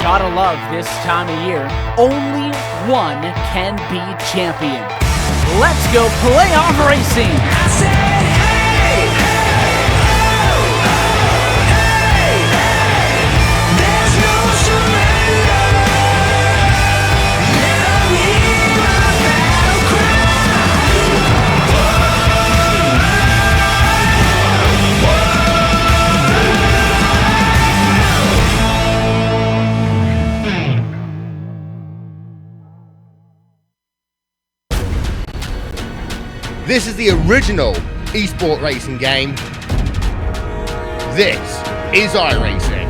Gotta love this time of year. Only one can be champion. Let's go playoff racing! I said, hey, hey, oh, oh, hey, hey, there's no surrender. Let 'em hear my battle cry. This is the original esport racing game. This is iRacing.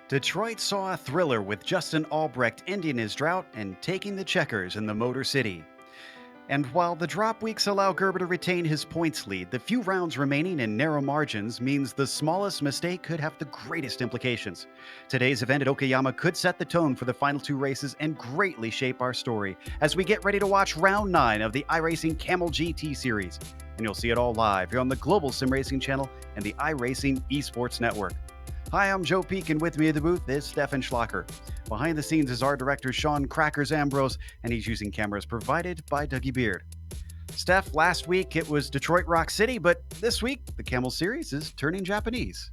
Detroit saw a thriller with Justin Albrecht ending his drought and taking the checkers in the Motor City. And while the drop weeks allow Gerber to retain his points lead, the few rounds remaining in narrow margins means the smallest mistake could have the greatest implications. Today's event at Okayama could set the tone for the final two races and greatly shape our story as we get ready to watch round 9 of the iRacing Kamel GT series. And you'll see it all live here on the Global SimRacing channel and the iRacing Esports Network. Hi, I'm Joe Peak, and with me at the booth is Stefan Schlacker. Behind the scenes is our director, Sean Crackers Ambrose, and he's using cameras provided by Dougie Beard. Steph, last week it was Detroit Rock City, but this week the Kamel series is turning Japanese.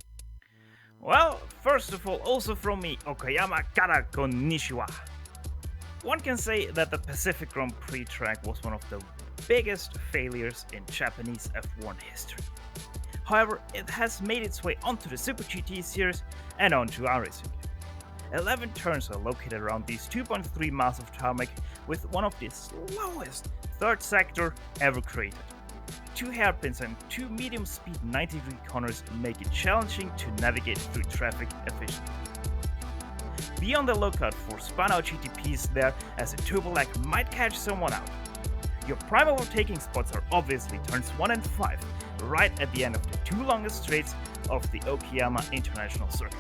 Well, first of all, also from me, Okayama kara konnichiwa. One can say that the Pacific Grand Prix track was one of the biggest failures in Japanese F1 history. However, it has made its way onto the Super GT series and onto iRacing. 11 turns are located around these 2.3 miles of tarmac with one of the slowest third sector ever created. 2 hairpins and 2 medium-speed 90-degree corners make it challenging to navigate through traffic efficiently. Be on the lookout for spun-out GTPs there, as a turbo lag might catch someone out. Your prime overtaking spots are obviously turns 1 and 5, right at the end of the 2 longest straights of the Okayama International Circuit.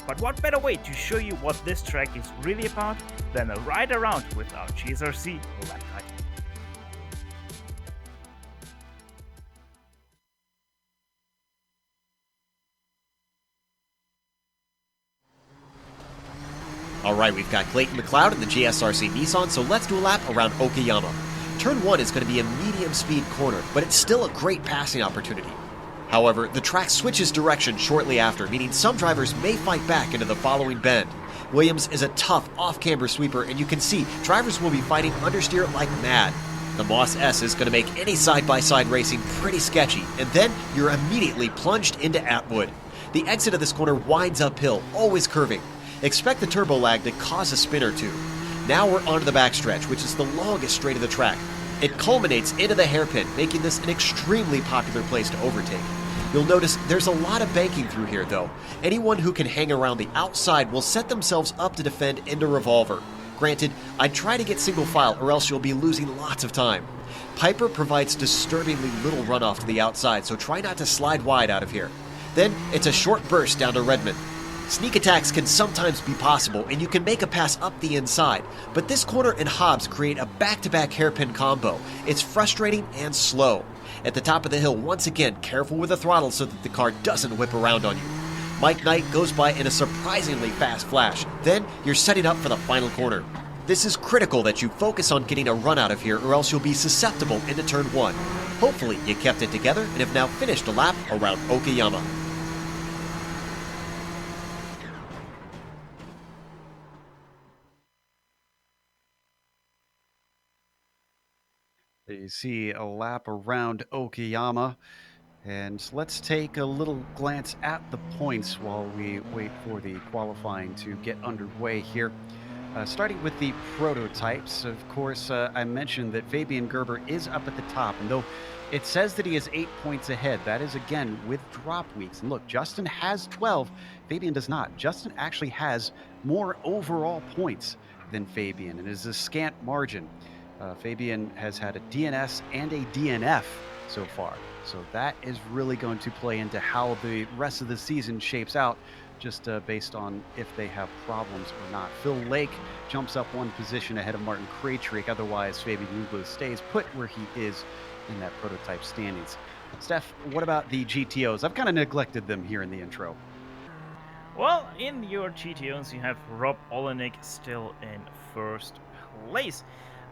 But what better way to show you what this track is really about than a ride around with our GSRC lap guide. Alright, we've got Clayton McLeod in the GSRC Nissan, so let's do a lap around Okayama. Turn 1 is going to be a medium-speed corner, but it's still a great passing opportunity. However, the track switches direction shortly after, meaning some drivers may fight back into the following bend. Williams is a tough off-camber sweeper, and you can see drivers will be fighting understeer like mad. The Moss S is going to make any side-by-side racing pretty sketchy, and then you're immediately plunged into Atwood. The exit of this corner winds uphill, always curving. Expect the turbo lag to cause a spin or two. Now we're onto the backstretch, which is the longest straight of the track. It culminates into the hairpin, making this an extremely popular place to overtake. You'll notice there's a lot of banking through here, though. Anyone who can hang around the outside will set themselves up to defend into revolver. Granted, I'd try to get single file or else you'll be losing lots of time. Piper provides disturbingly little runoff to the outside, so try not to slide wide out of here. Then it's a short burst down to Redmond. Sneak attacks can sometimes be possible, and you can make a pass up the inside, but this corner and Hobbs create a back-to-back hairpin combo. It's frustrating and slow. At the top of the hill, once again, careful with the throttle so that the car doesn't whip around on you. Mike Knight goes by in a surprisingly fast flash. Then you're setting up for the final corner. This is critical that you focus on getting a run out of here, or else you'll be susceptible into turn 1. Hopefully you kept it together and have now finished a lap around Okayama. You see a lap around Okayama, and let's take a little glance at the points while we wait for the qualifying to get underway here. Starting with the prototypes, of course, I mentioned that Fabian Gerber is up at the top, and though it says that he is 8 points ahead, that is again with drop weeks. And look, Justin has 12, Fabian does not. Justin actually has more overall points than Fabian, and it is a scant margin. Fabian has had a DNS and a DNF so far, so that is really going to play into how the rest of the season shapes out, just based on if they have problems or not. Phil Lake jumps up one position ahead of Martin Krejcik. Otherwise, Fabian Ruglo stays put where he is in that prototype standings. Steph, what about the GTOs? I've kind of neglected them here in the intro. Well, in your GTOs, you have Rob Olenek still in first place.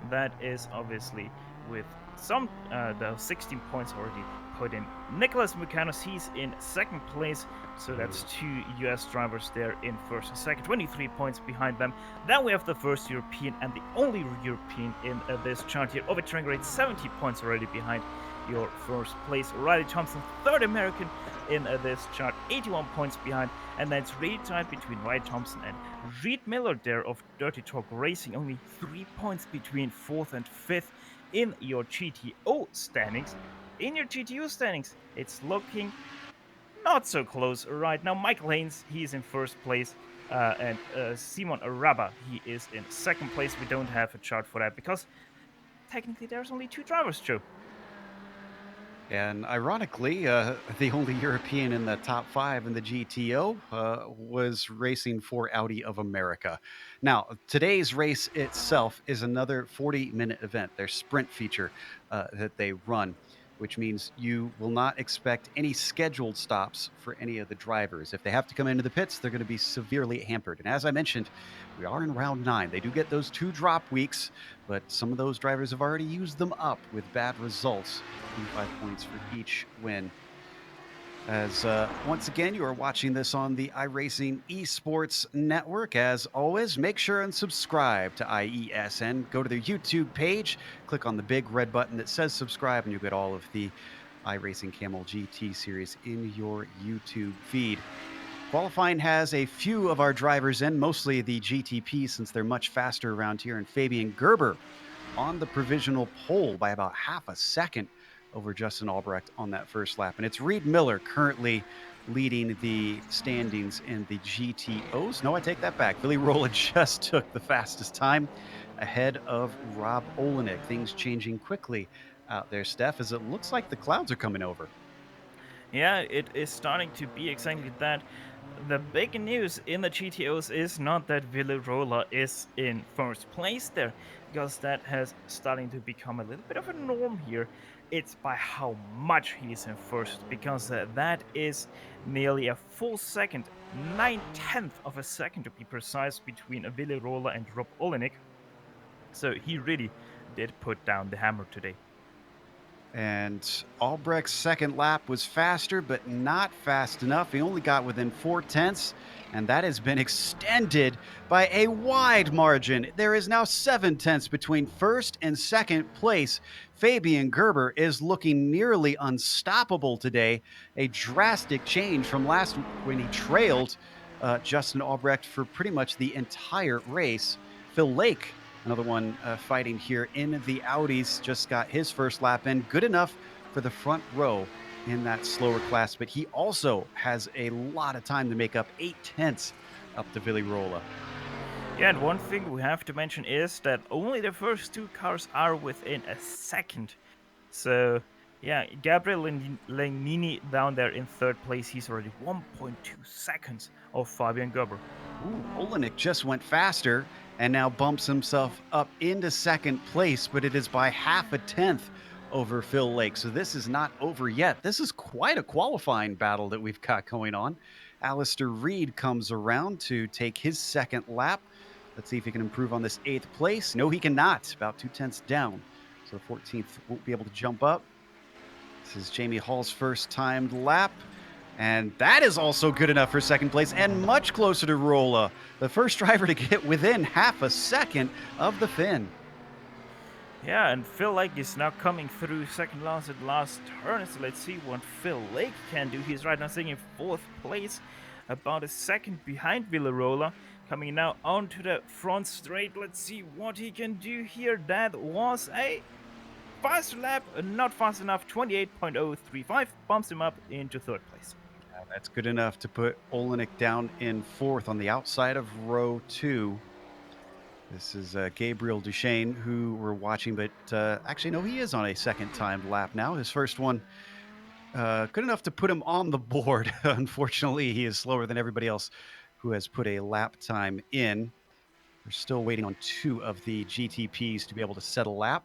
That is obviously with the 16 points already put in. Nicholas Mucanos, he's in second place, so that's 2 US drivers there in first and second, 23 points behind them. Then we have the first European and the only European in this chart here, Ovid Trengate, 70 points already behind your first place. Riley Thompson, third American in this chart, 81 points behind, and then it's really tight between Riley Thompson and Reed Miller there of Dirty Talk Racing, only 3 points between fourth and fifth in your GTO standings. In your GTO standings, it's looking not so close right now. Michael Haynes, he's in first place, and Simon Araba, he is in second place. We don't have a chart for that because technically there's only 2 drivers, Joe. And ironically, the only European in the top 5 in the GTO was racing for Audi of America. Now, today's race itself is another 40-minute event, their sprint feature that they run, which means you will not expect any scheduled stops for any of the drivers. If they have to come into the pits, they're going to be severely hampered. And as I mentioned, we are in round 9. They do get those 2 drop weeks, but some of those drivers have already used them up with bad results. 25 points for each win. As once again, you are watching this on the iRacing Esports Network. As always, make sure and subscribe to IESN. Go to their YouTube page, click on the big red button that says subscribe, and you'll get all of the iRacing Kamel GT series in your YouTube feed. Qualifying has a few of our drivers in, mostly the GTP, since they're much faster around here, and Fabian Gerber on the provisional pole by about half a second over Justin Albrecht on that first lap. And it's Reed Miller currently leading the standings in the GTOs. No, I take that back. Billy Rolla just took the fastest time ahead of Rob Olenek. Things changing quickly out there, Steph, as it looks like the clouds are coming over. Yeah, it is starting to be exactly that. The big news in the GTOs is not that Billy Rolla is in first place there, because that has starting to become a little bit of a norm here. It's by how much he's in first, because that is nearly a full second, 9/10 of a second to be precise, between Billy Rolla and Rob Olenek. So he really did put down the hammer today. And Albrecht's second lap was faster, but not fast enough. He only got within 4/10, and that has been extended by a wide margin. There is now 7/10 between first and second place. Fabian Gerber is looking nearly unstoppable today. A drastic change from last week when he trailed Justin Albrecht for pretty much the entire race. Phil Lake, another one fighting here in the Audis, just got his first lap in. Good enough for the front row in that slower class, but he also has a lot of time to make up, 8/10 up to Billy Rolla. Yeah, and one thing we have to mention is that only the first 2 cars are within a second. So, yeah, Gabriel Legnini down there in third place, he's already 1.2 seconds of Fabian Gerber. Ooh, Olenek just went faster and now bumps himself up into second place, but it is by half a tenth over Phil Lake. So this is not over yet. This is quite a qualifying battle that we've got going on. Alistair Reed comes around to take his second lap. Let's see if he can improve on this 8th place. No, he cannot. About 2/10 down. So the 14th won't be able to jump up. This is Jamie Hall's first timed lap. And that is also good enough for second place and much closer to Rolla, the first driver to get within half a second of the Finn. Yeah, and Phil Lake is now coming through second last at last turn. So let's see what Phil Lake can do. He's right now sitting in 4th place, about a second behind Billy Rolla, Coming now onto the front straight. Let's see what he can do here. That was a fast lap, not fast enough. 28.035 bumps him up into third place. That's good enough to put Olenek down in fourth on the outside of row 2. This is Gabriel Duchesne, who we're watching, but actually, no, he is on a second-time lap now. His first one, good enough to put him on the board. Unfortunately, he is slower than everybody else who has put a lap time in. We're still waiting on 2 of the GTPs to be able to set a lap.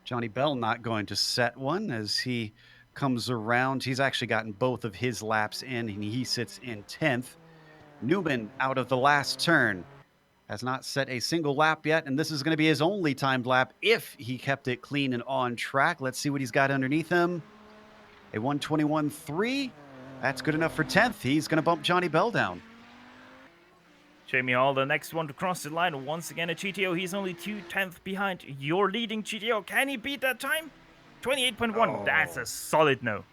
Johnny Bell not going to set one as he comes around. He's actually gotten both of his laps in, and he sits in 10th. Newman out of the last turn. Has not set a single lap yet, and this is going to be his only timed lap if he kept it clean and on track. Let's see what he's got underneath him. A 121.3. That's good enough for 10th. He's going to bump Johnny Bell down. Jamie Hall, the next one to cross the line. Once again, a GTO. He's only 2/10 behind your leading GTO. Can he beat that time? 28.1. Oh. That's a solid no.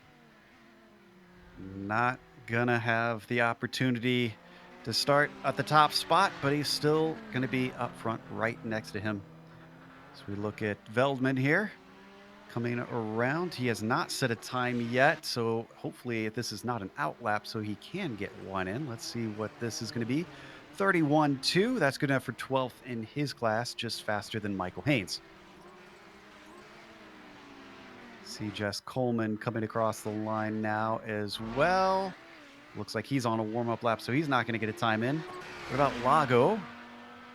Not going to have the opportunity to start at the top spot, but he's still going to be up front right next to him. So we look at Veldman here coming around. He has not set a time yet, so hopefully this is not an out lap so he can get one in. Let's see what this is going to be. 31.2. That's good enough for 12th in his class, just faster than Michael Haynes. See Jess Coleman coming across the line now as well. Looks like he's on a warm-up lap, so he's not going to get a time in. What about Lago?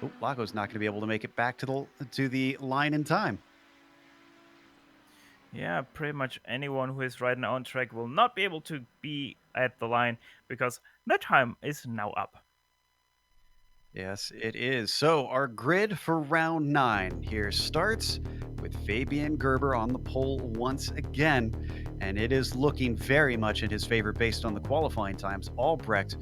Oh, Lago's not going to be able to make it back to the line in time. Yeah, pretty much anyone who is riding on track will not be able to be at the line because the time is now up. Yes, it is. So our grid for round 9 here starts with Fabian Gerber on the pole once again, and it is looking very much in his favor based on the qualifying times. Albrecht,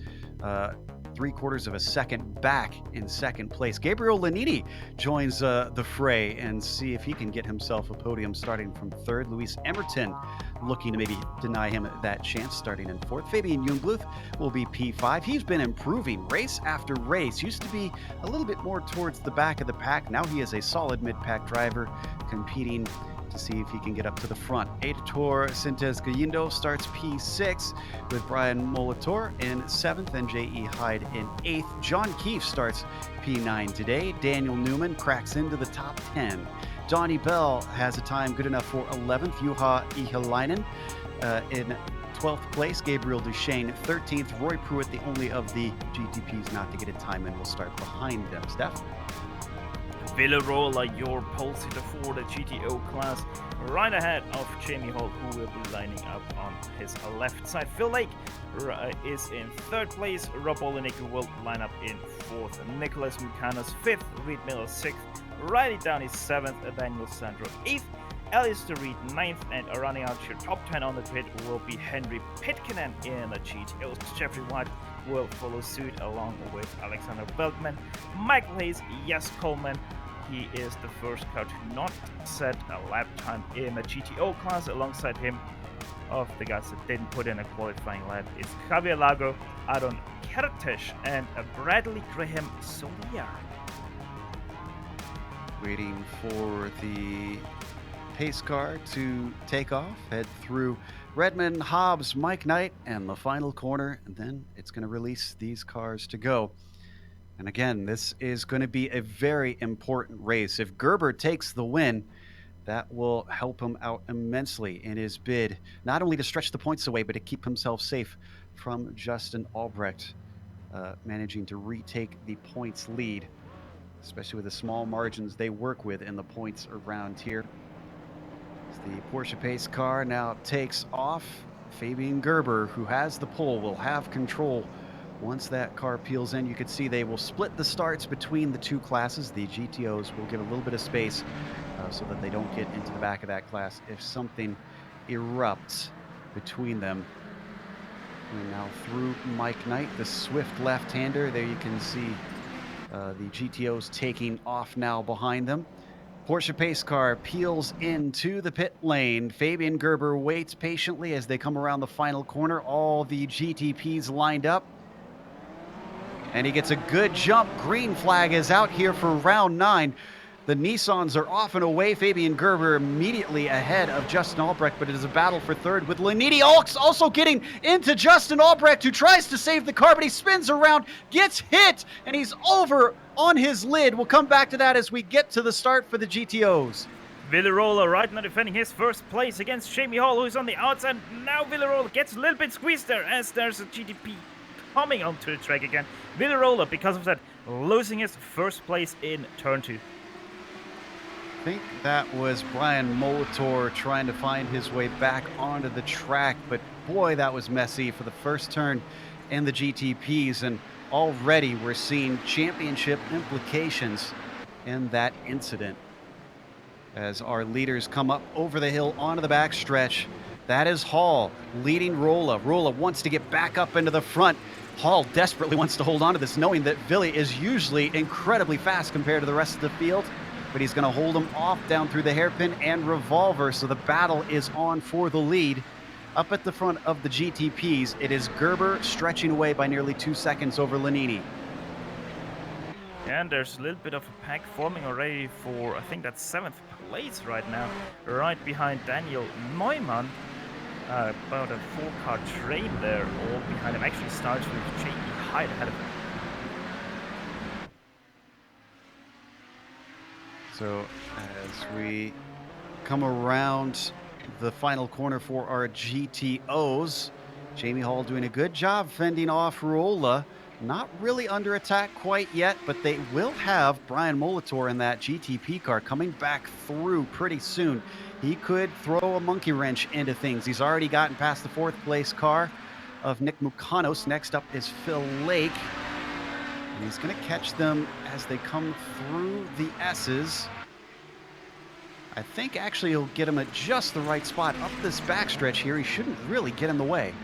3/4 of a second back in second place. Gabriel Lanini joins the fray and see if he can get himself a podium starting from third. Luis Emerton looking to maybe deny him that chance starting in fourth. Fabian Jungbluth will be P5. He's been improving race after race. Used to be a little bit more towards the back of the pack. Now he is a solid mid-pack driver competing to see if he can get up to the front. Editor Sintes Gallindo starts P6 with Brian Molitor in 7th and J.E. Hyde in 8th. John Keefe starts P9 today. Daniel Newman cracks into the top 10. Donnie Bell has a time good enough for 11th. Juha Ihalainen in 12th place. Gabriel Duchesne 13th. Roy Pruitt, the only of the GTPs not to get a time in, will start behind them. Steph? Villarola, your pole sitter for the GTO class, right ahead of Jamie Hall, who will be lining up on his left side. Phil Lake is in 3rd place. Rob Olenek will line up in 4th. Nicholas Mucanos 5th. Reed Miller 6th. Riley Downey 7th. Daniel Sandro 8th. Alistair Reed 9th. And running out your top 10 on the grid will be Henry Pitkinen in the GTO. Jeffrey White will follow suit along with Alexander Belkman. Michael Hayes, Jess Coleman. He is the first car to not set a lap time in a GTO class. Alongside him, of the guys that didn't put in a qualifying lap, is Javier Lago, Aaron Kertész, and Bradley Graham Solier. Waiting for the pace car to take off, head through Redmond, Hobbs, Mike Knight, and the final corner, and then it's going to release these cars to go. And again, this is going to be a very important race. If Gerber takes the win, that will help him out immensely in his bid, not only to stretch the points away, but to keep himself safe from Justin Albrecht, managing to retake the points lead, especially with the small margins they work with in the points around here. As the Porsche pace car now takes off, Fabian Gerber, who has the pole, will have control. Once that car peels in, you can see they will split the starts between the two classes. The GTOs will give a little bit of space so that they don't get into the back of that class if something erupts between them. And now through Mike Knight, the swift left-hander. There you can see the GTOs taking off now behind them. Porsche pace car peels into the pit lane. Fabian Gerber waits patiently as they come around the final corner. All the GTPs lined up. And he gets a good jump. Green flag is out here for round 9. The Nissans are off and away. Fabian Gerber immediately ahead of Justin Albrecht, but it is a battle for third with Lanini also getting into Justin Albrecht, who tries to save the car, but he spins around, gets hit, and he's over on his lid. We'll come back to that as we get to the start for the GTOs. Villarola right now defending his first place against Jamie Hall, who's on the outside. Now Villarola gets a little bit squeezed there as there's a GTP coming onto the track again. Villarola, because of that, losing his first place in turn 2. I think that was Brian Molitor trying to find his way back onto the track, but boy, that was messy for the first turn in the GTPs, and already we're seeing championship implications in that incident. As our leaders come up over the hill onto the backstretch, that is Hall leading Rolla. Rolla wants to get back up into the front. Hall desperately wants to hold on to this, knowing that Villy is usually incredibly fast compared to the rest of the field, but he's going to hold him off down through the hairpin and revolver, so the battle is on for the lead. Up at the front of the GTPs, it is Gerber stretching away by nearly 2 seconds over Lanini. And there's a little bit of a pack forming already for, I think that's 7th place right now, right behind Daniel Neumann. About a 4-car train there, all behind him. Actually starts with J.E. Hyde ahead of him. So as we come around the final corner for our GTOs, Jamie Hall doing a good job fending off Rolla. Not really under attack quite yet, but they will have Brian Molitor in that GTP car coming back through pretty soon. He could throw a monkey wrench into things. He's already gotten past the 4th place car of Nick Mukanos. Next up is Phil Lake. And he's going to catch them as they come through the S's. I think actually he'll get him at just the right spot. Up this backstretch here, he shouldn't really get in the way.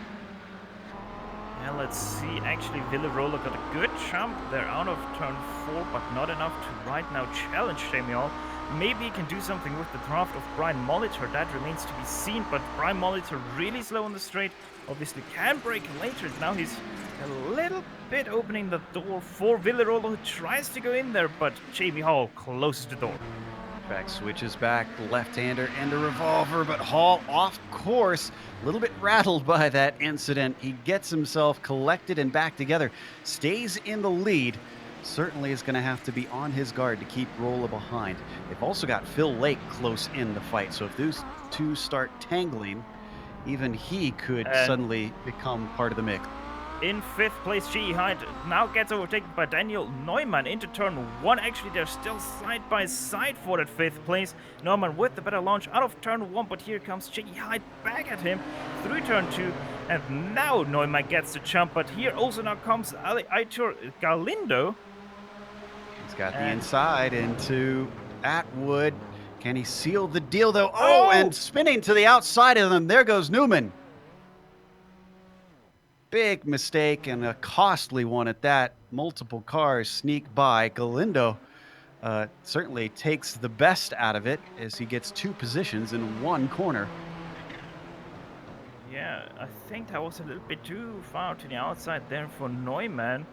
Yeah, let's see. Actually, Villarola got a good jump. They're out of turn 4, but not enough to right now challenge Jamie Hall. Maybe he can do something with the draft of Brian Molitor. That remains to be seen, but Brian Molitor really slow on the straight. Obviously can break later. Now he's a little bit opening the door for Villarola, who tries to go in there, but Jamie Hall closes the door. Back switches back, left-hander and a revolver, but Hall off course. A little bit rattled by that incident. He gets himself collected and back together. Stays in the lead. Certainly is going to have to be on his guard to keep Rolla behind. They've also got Phil Lake close in the fight, so if those two start tangling, even he could suddenly become part of the mix. In 5th place, J.E. Hyde now gets overtaken by Daniel Neumann into turn 1. Actually, they're still side by side for that 5th place. Neumann with the better launch out of turn 1, but here comes J.E. Hyde back at him through turn 2. And now Neumann gets the jump, but here also now comes Aitor Galindo. He's got the inside into Atwood. Can he seal the deal, though? Oh, and spinning to the outside of them. There goes Newman. Big mistake and a costly one at that. Multiple cars sneak by. Galindo certainly takes the best out of it as he gets 2 positions in 1 corner. Yeah, I think that was a little bit too far to the outside there for Neumann.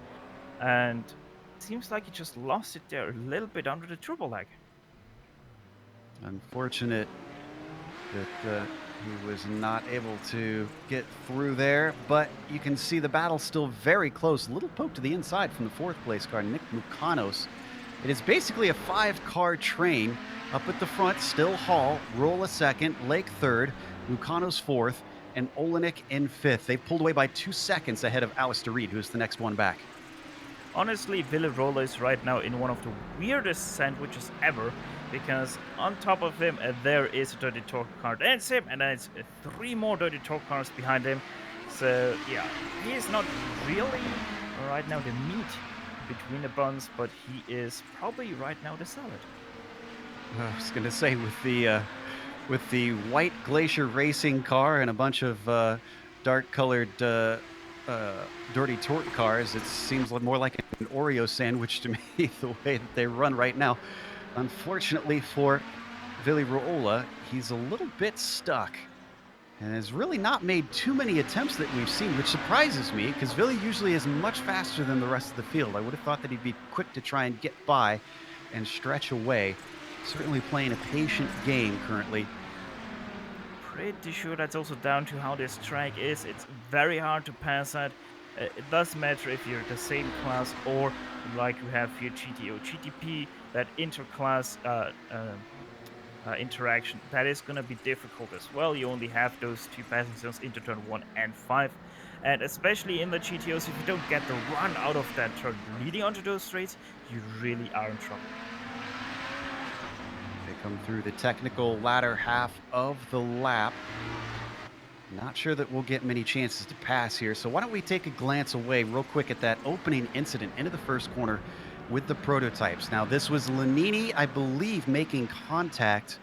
And it seems like he just lost it there a little bit under the turbo lag. Unfortunate that he was not able to get through there, but you can see the battle still very close. A little poke to the inside from the 4th place car, Nick Mukanos. It is basically a 5-car train. Up at the front, still Hall, Rolla 2nd, Lake 3rd, Mukanos 4th, and Olenek in 5th. They pulled away by 2 seconds ahead of Alistair Reed, who's the next one back. Honestly, Villarola is right now in one of the weirdest sandwiches ever, because on top of him there is a Dirty Talk car against him, and then it's 3 more Dirty Talk cars behind him. So yeah, he is not really right now the meat between the buns, but he is probably right now the salad. I was going to say, with the white Glacier Racing car and a bunch of dark-colored Dirty Torque cars, it seems more like an Oreo sandwich to me, the way that they run right now. Unfortunately for Villarola, he's a little bit stuck and has really not made too many attempts that we've seen, which surprises me because Billy usually is much faster than the rest of the field. I would have thought that he'd be quick to try and get by and stretch away. Certainly playing a patient game currently. Pretty sure that's also down to how this track is. It's very hard to pass at. It doesn't matter if you're the same class or like you have here GTO, GTP, that interclass interaction. That is going to be difficult as well. You only have those two passing zones into turn 1 and 5. And especially in the GTOs, if you don't get the run out of that turn leading onto those straights, you really are in trouble. They come through the technical latter half of the lap. Not sure that we'll get many chances to pass here, so why don't we take a glance away real quick at that opening incident into the first corner with the prototypes. Now, this was Lanini, I believe, making contact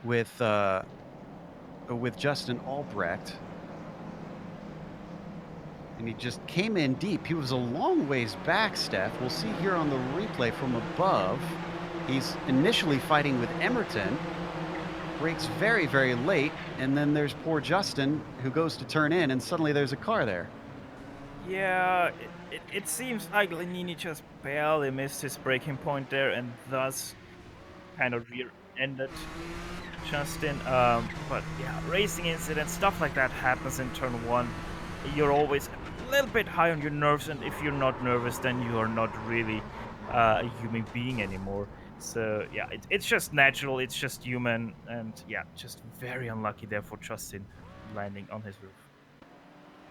with Justin Albrecht. And he just came in deep. He was a long ways back, Steph. We'll see here on the replay from above. He's initially fighting with Emerton. Brakes very, very late. And then there's poor Justin who goes to turn in, and suddenly there's a car there. Yeah, it seems like Lanini just barely missed his braking point there and thus kind of rear-ended Justin. But yeah, racing incidents, stuff like that happens in turn 1. You're always a little bit high on your nerves, and if you're not nervous, then you are not really a human being anymore. So yeah, it's just natural, it's just human, and yeah, just very unlucky there for Justin landing on his roof.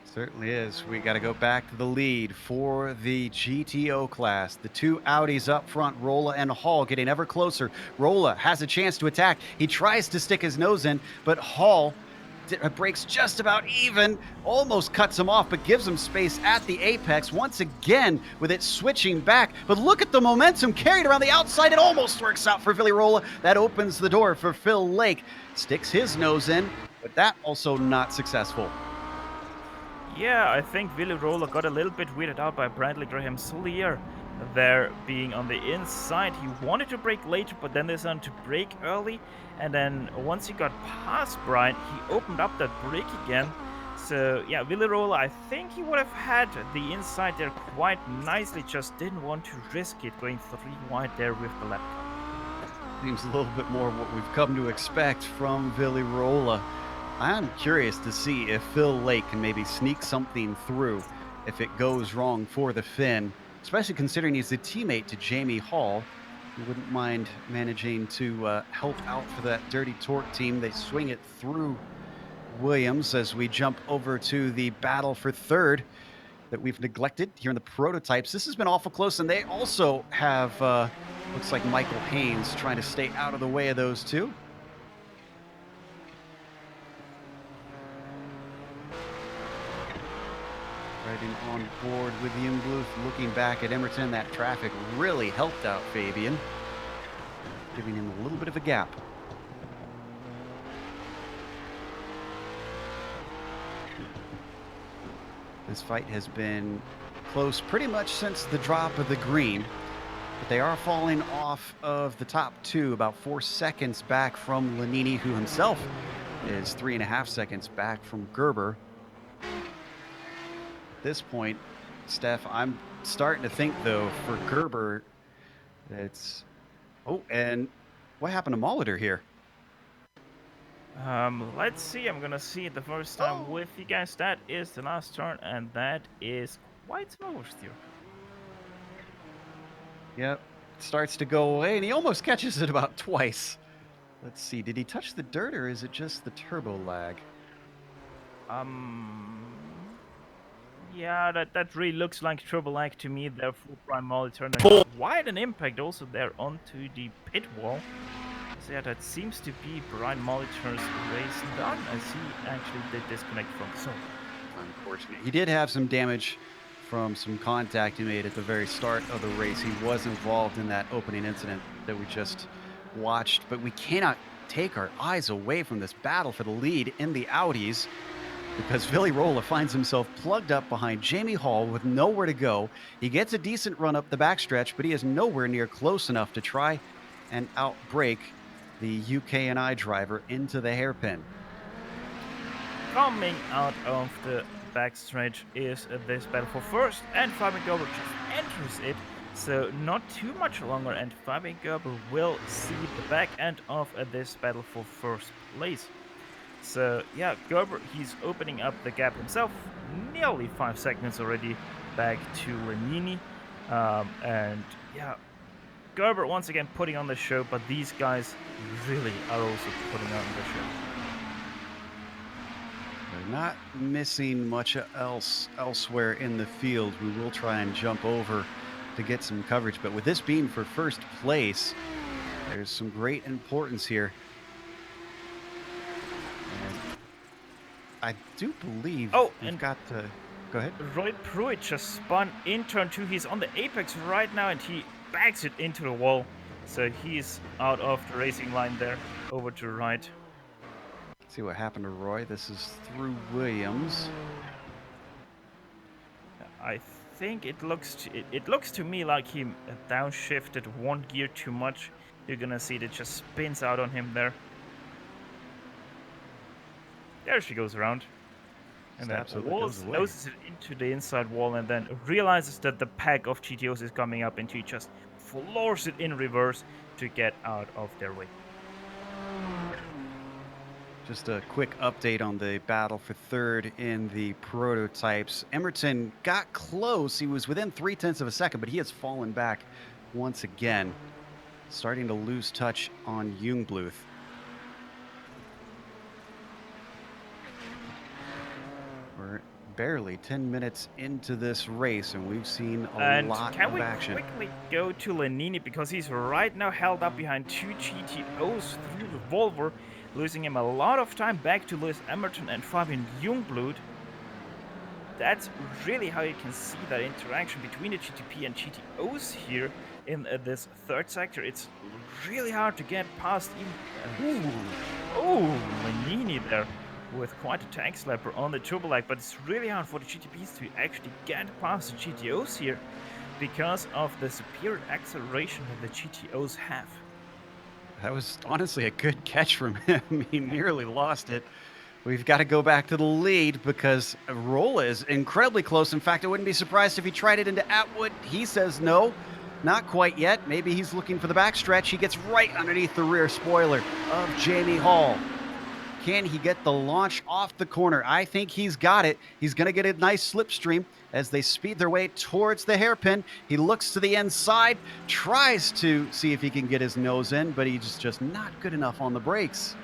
Certainly is. We got to go back to the lead for the GTO class. The two Audis up front, Rolla and Hall, getting ever closer. Rolla has a chance to attack. He tries to stick his nose in, but Hall breaks just about even, almost cuts him off, but gives him space at the apex once again with it switching back. But look at the momentum carried around the outside. It almost works out for Billy Rolla. That opens the door for Phil Lake. Sticks his nose in, but that also not successful. Yeah, I think Willy Roller got a little bit weirded out by Bradley Graham Soulier there being on the inside. He wanted to brake later, but then decided to brake early. And then once he got past Brian, he opened up that brake again. So yeah, Willy Roller, I think he would have had the inside there quite nicely, just didn't want to risk it going 3 wide there with the lap car. Seems a little bit more what we've come to expect from Willy Rolla. I'm curious to see if Phil Lake can maybe sneak something through if it goes wrong for the Finn, especially considering he's a teammate to Jamie Hall. He wouldn't mind managing to help out for that Dirty Torque team. They swing it through Williams as we jump over to the battle for third that we've neglected here in the prototypes. This has been awful close, and they also have, looks like Michael Haynes trying to stay out of the way of those two. Riding on board with Ian Bluth, looking back at Emerton. That traffic really helped out Fabian, giving him a little bit of a gap. This fight has been close pretty much since the drop of the green, but they are falling off of the top two, about 4 seconds back from Lanini, who himself is 3.5 seconds back from Gerber. At this point, Steph, I'm starting to think, though, for Gerber, it's... Oh, and what happened to Molitor here? Let's see. I'm gonna see it the first time with you guys. That is the last turn, and that is quite some oversteer. Yep, starts to go away, and he almost catches it about twice. Let's see, did he touch the dirt, or is it just the turbo lag? Yeah, that really looks like turbo lag to me there for Prime Molitor. And quite an impact also there onto the pit wall. So yeah, that seems to be Brian Molitor's race done, as he actually did disconnect from the zone. Unfortunate. He did have some damage from some contact he made at the very start of the race. He was involved in that opening incident that we just watched, but we cannot take our eyes away from this battle for the lead in the Audis, because Willy Rolla finds himself plugged up behind Jamie Hall with nowhere to go. He gets a decent run up the backstretch, but he is nowhere near close enough to try and outbrake the UKNI driver into the hairpin. coming out of the backstretch is this battle for first, and Fabian Gerber just enters it, so not too much longer, and Fabian Gerber will see the back end of this battle for first place. So yeah, Gerber, he's opening up the gap himself, nearly 5 seconds already back to Lanini, and yeah, Gerber once again putting on the show, but these guys really are also putting on the show. They're not missing much elsewhere in the field. We will try and jump over to get some coverage, but with this being for first place, there's some great importance here. And I do believe we've got to... Go ahead. Roy Pruitt just spun in turn 2. He's on the apex right now, and he backs it into the wall. So he's out of the racing line there, over to right. See what happened to Roy. This is through Williams. I think it looks to me like he downshifted one gear too much. You're gonna see that it just spins out on him there. There she goes around. And then noses it into the inside wall, and then realizes that the pack of GTOs is coming up, and he just floors it in reverse to get out of their way. Just a quick update on the battle for third in the prototypes. Emerton got close. He was within 0.3 of a second, but he has fallen back once again, starting to lose touch on Jungbluth. We're barely 10 minutes into this race, and we've seen a lot of action. Can we quickly go to Lanini, because he's right now held up behind 2 GTOs through the Volvo, losing him a lot of time back to Lewis Emerton and Fabian Jungblut. That's really how you can see that interaction between the GTP and GTOs here in this third sector. It's really hard to get past even... Lanini there with quite a tank slapper on the turbo lag, but it's really hard for the GTPs to actually get past the GTOs here because of the superior acceleration that the GTOs have. That was honestly a good catch from him. He nearly lost it. We've got to go back to the lead because Rolla is incredibly close. In fact, I wouldn't be surprised if he tried it into Atwood. He says no, not quite yet. Maybe he's looking for the backstretch. He gets right underneath the rear spoiler of Jamie Hall. Can he get the launch off the corner? I think he's got it. He's going to get a nice slipstream as they speed their way towards the hairpin. He looks to the inside, tries to see if he can get his nose in, but he's just not good enough on the brakes.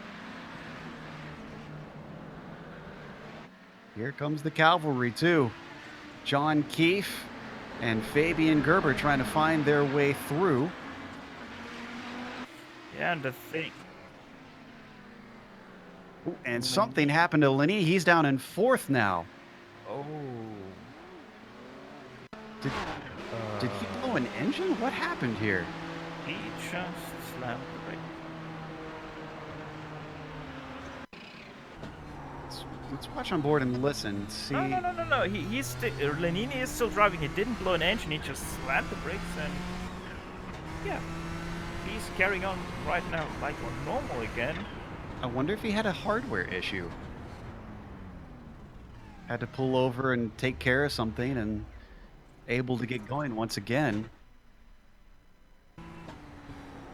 Here comes the cavalry too. John Keefe and Fabian Gerber trying to find their way through. Yeah, and the thing... And something happened to Lenny. He's down in 4th now. Oh. Did he blow an engine? What happened here? He just slammed the brake. Let's watch on board and listen. See. No. He's still... Lenini is still driving. He didn't blow an engine. He just slammed the brakes, and... yeah. He's carrying on right now like normal again. I wonder if he had a hardware issue. Had to pull over and take care of something and able to get going once again.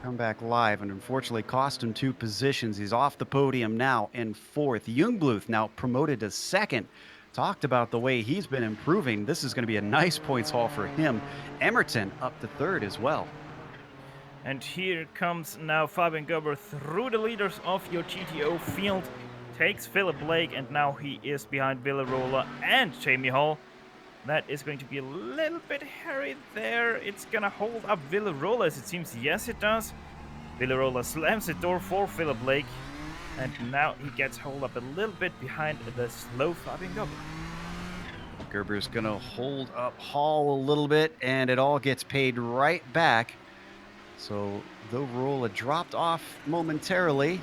Come back live and unfortunately cost him 2 positions. He's off the podium now in 4th. Jungbluth now promoted to 2nd. Talked about the way he's been improving. This is going to be a nice points haul for him. Emerton up to 3rd as well. And here comes now Fabian Gerber through the leaders of your GTO field. Takes Philip Blake, and now he is behind Villarola and Jamie Hall. That is going to be a little bit hairy there. It's gonna hold up Villarola, as it seems. Yes, it does. Villarola slams the door for Philip Blake. And now he gets hold up a little bit behind the slow Fabian Gerber. Gerber's gonna hold up Hall a little bit, and it all gets paid right back. So though Rolla dropped off momentarily,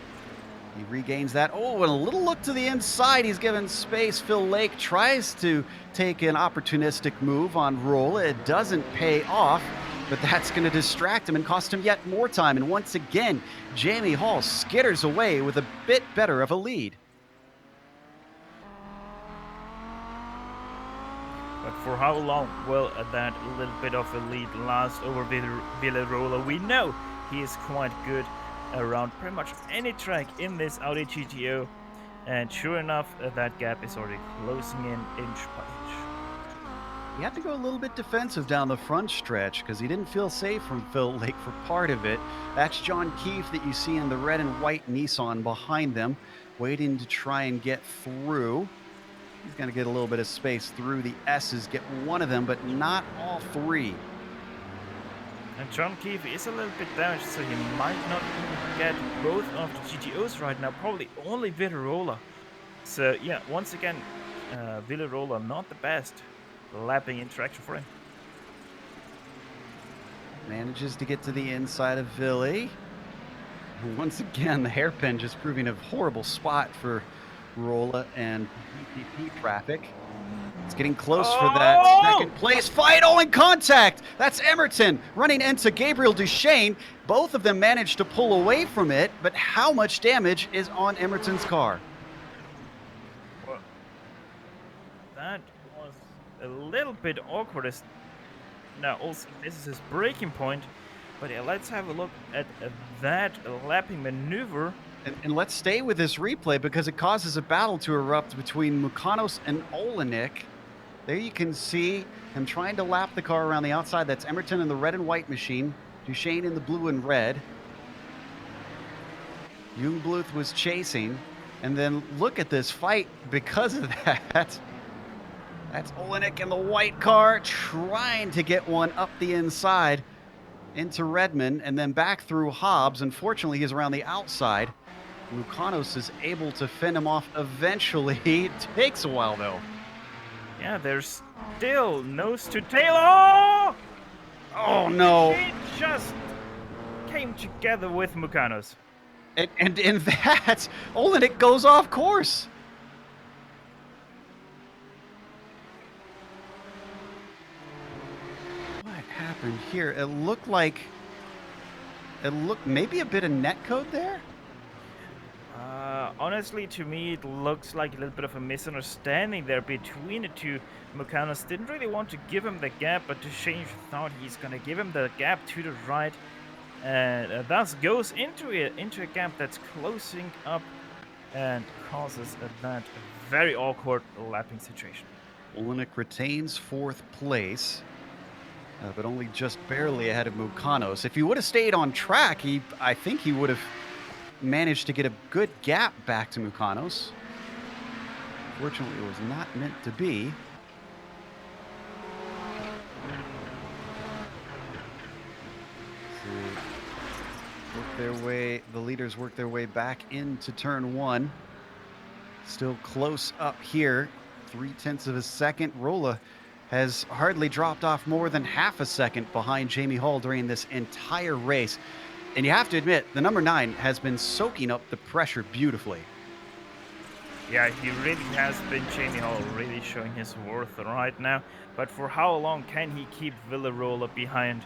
he regains that. Oh, and a little look to the inside. He's given space. Phil Lake tries to take an opportunistic move on Rolla. It doesn't pay off, but that's going to distract him and cost him yet more time. And once again, Jamie Hall skitters away with a bit better of a lead. for how long will that little bit of a lead last over Villarola? We know he is quite good around pretty much any track in this Audi GTO, and sure enough, that gap is already closing in inch by inch. He had to go a little bit defensive down the front stretch because he didn't feel safe from Phil Lake for part of it. That's John Keefe that you see in the red and white Nissan behind them, waiting to try and get through. He's going to get a little bit of space through the S's, get one of them, but not all three. And John Keefe is a little bit damaged, so he might not even get both of the GTOs right now, probably only Villarola. So yeah, once again, Villarola not the best lapping interaction for him. Manages to get to the inside of Villy. Once again, the hairpin just proving a horrible spot for Rolla and PPP traffic. It's getting close for that second place fight. Oh, in contact! That's Emerton running into Gabriel Duchesne. Both of them managed to pull away from it, but how much damage is on Emerton's car? Well, that was a little bit awkward. Now, also, this is his braking point. But yeah, let's have a look at that lapping maneuver. And let's stay with this replay because it causes a battle to erupt between Mukanos and Olenek. There you can see him trying to lap the car around the outside. That's Emerton in the red and white machine. Duchesne in the blue and red. Jungbluth was chasing. And then look at this fight because of that. That's Olenek in the white car trying to get one up the inside into Redmond and then back through Hobbs. Unfortunately, he's around the outside. Mukanos is able to fend him off eventually. It takes a while, though. Yeah, there's still nose to tail. Oh! Oh, no. It just came together with Mukanos. And in that, Olenek goes off course. What happened here? It looked maybe a bit of netcode there. Honestly, to me, it looks like a little bit of a misunderstanding there between the two. Mukanos didn't really want to give him the gap, but Duchesne thought he's going to give him the gap to the right, and thus goes into a gap that's closing up and causes that very awkward lapping situation. Olenek retains fourth place, but only just barely ahead of Mukanos. If he would have stayed on track, I think he would have managed to get a good gap back to Mukanos. Fortunately, it was not meant to be. The leaders work their way back into turn one. Still close up here. 0.3 of a second. Rolla has hardly dropped off more than half a second behind Jamie Hall during this entire race. And you have to admit, the number 9 has been soaking up the pressure beautifully. Yeah, he really has been, Jamie Hall, really showing his worth right now. But for how long can he keep Villarola behind?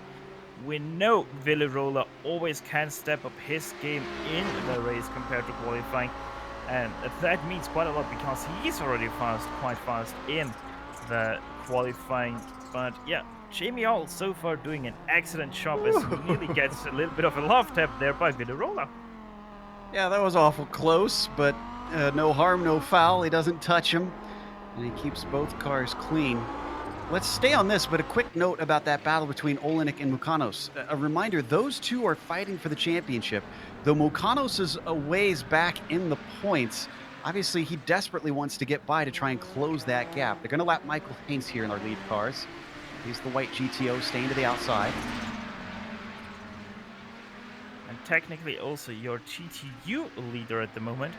We know Villarola always can step up his game in the race compared to qualifying. And that means quite a lot because he's already quite fast in the qualifying. But yeah, Jamie Hall so far doing an excellent job as he nearly gets a little bit of a love tap there by Villarola. Yeah, that was awful close, but no harm, no foul. He doesn't touch him, and he keeps both cars clean. Let's stay on this, but a quick note about that battle between Olenek and Mukanos. A reminder, those two are fighting for the championship. Though Mukanos is a ways back in the points, obviously he desperately wants to get by to try and close that gap. They're going to lap Michael Haynes here in our lead cars. He's the white GTO staying to the outside. And technically also your GTU leader at the moment.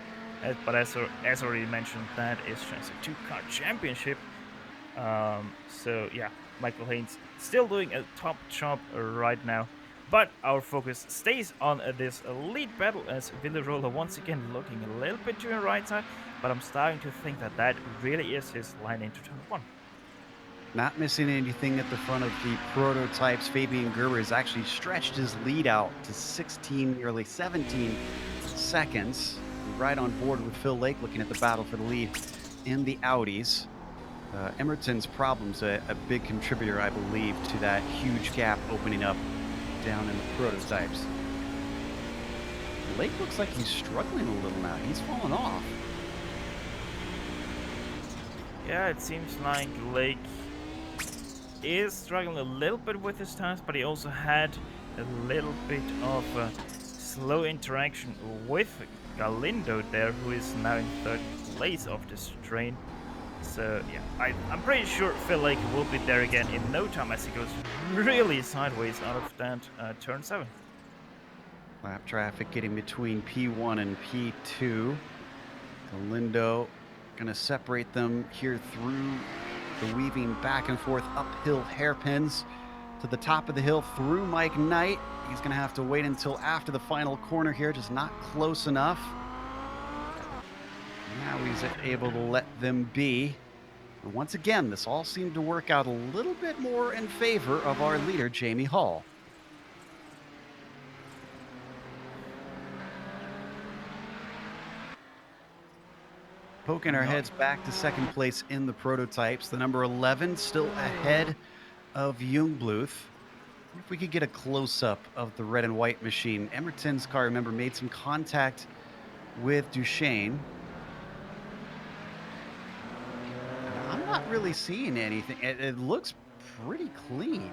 But as already mentioned, that is just a two-car championship. So yeah, Michael Haynes still doing a top job right now. But our focus stays on this lead battle as Villarola once again looking a little bit to the right side. But I'm starting to think that that really is his line into turn one. Not missing anything at the front of the prototypes. Fabian Gerber has actually stretched his lead out to 16, nearly 17 seconds. Right on board with Phil Lake looking at the battle for the lead in the Audis. Emerton's problem's a big contributor, I believe, to that huge gap opening up down in the prototypes. Lake looks like he's struggling a little now. He's fallen off. Yeah, it seems like Lake is struggling a little bit with his times, but he also had a little bit of a slow interaction with Galindo there, who is now in third place of this train. So yeah, I'm pretty sure Phil Lake will be there again in no time as he goes really sideways out of that turn 7. Lap traffic getting between P1 and P2. Galindo going to separate them here through the weaving back and forth uphill hairpins to the top of the hill through Mike Knight. He's going to have to wait until after the final corner here, just not close enough. Now he's able to let them be. And once again, this all seemed to work out a little bit more in favor of our leader, Jamie Hall. Poking our heads back to second place in the prototypes. The number 11 still ahead of Jungbluth. If we could get a close-up of the red and white machine. Emerton's car, remember, made some contact with Duchesne. I'm not really seeing anything. It looks pretty clean.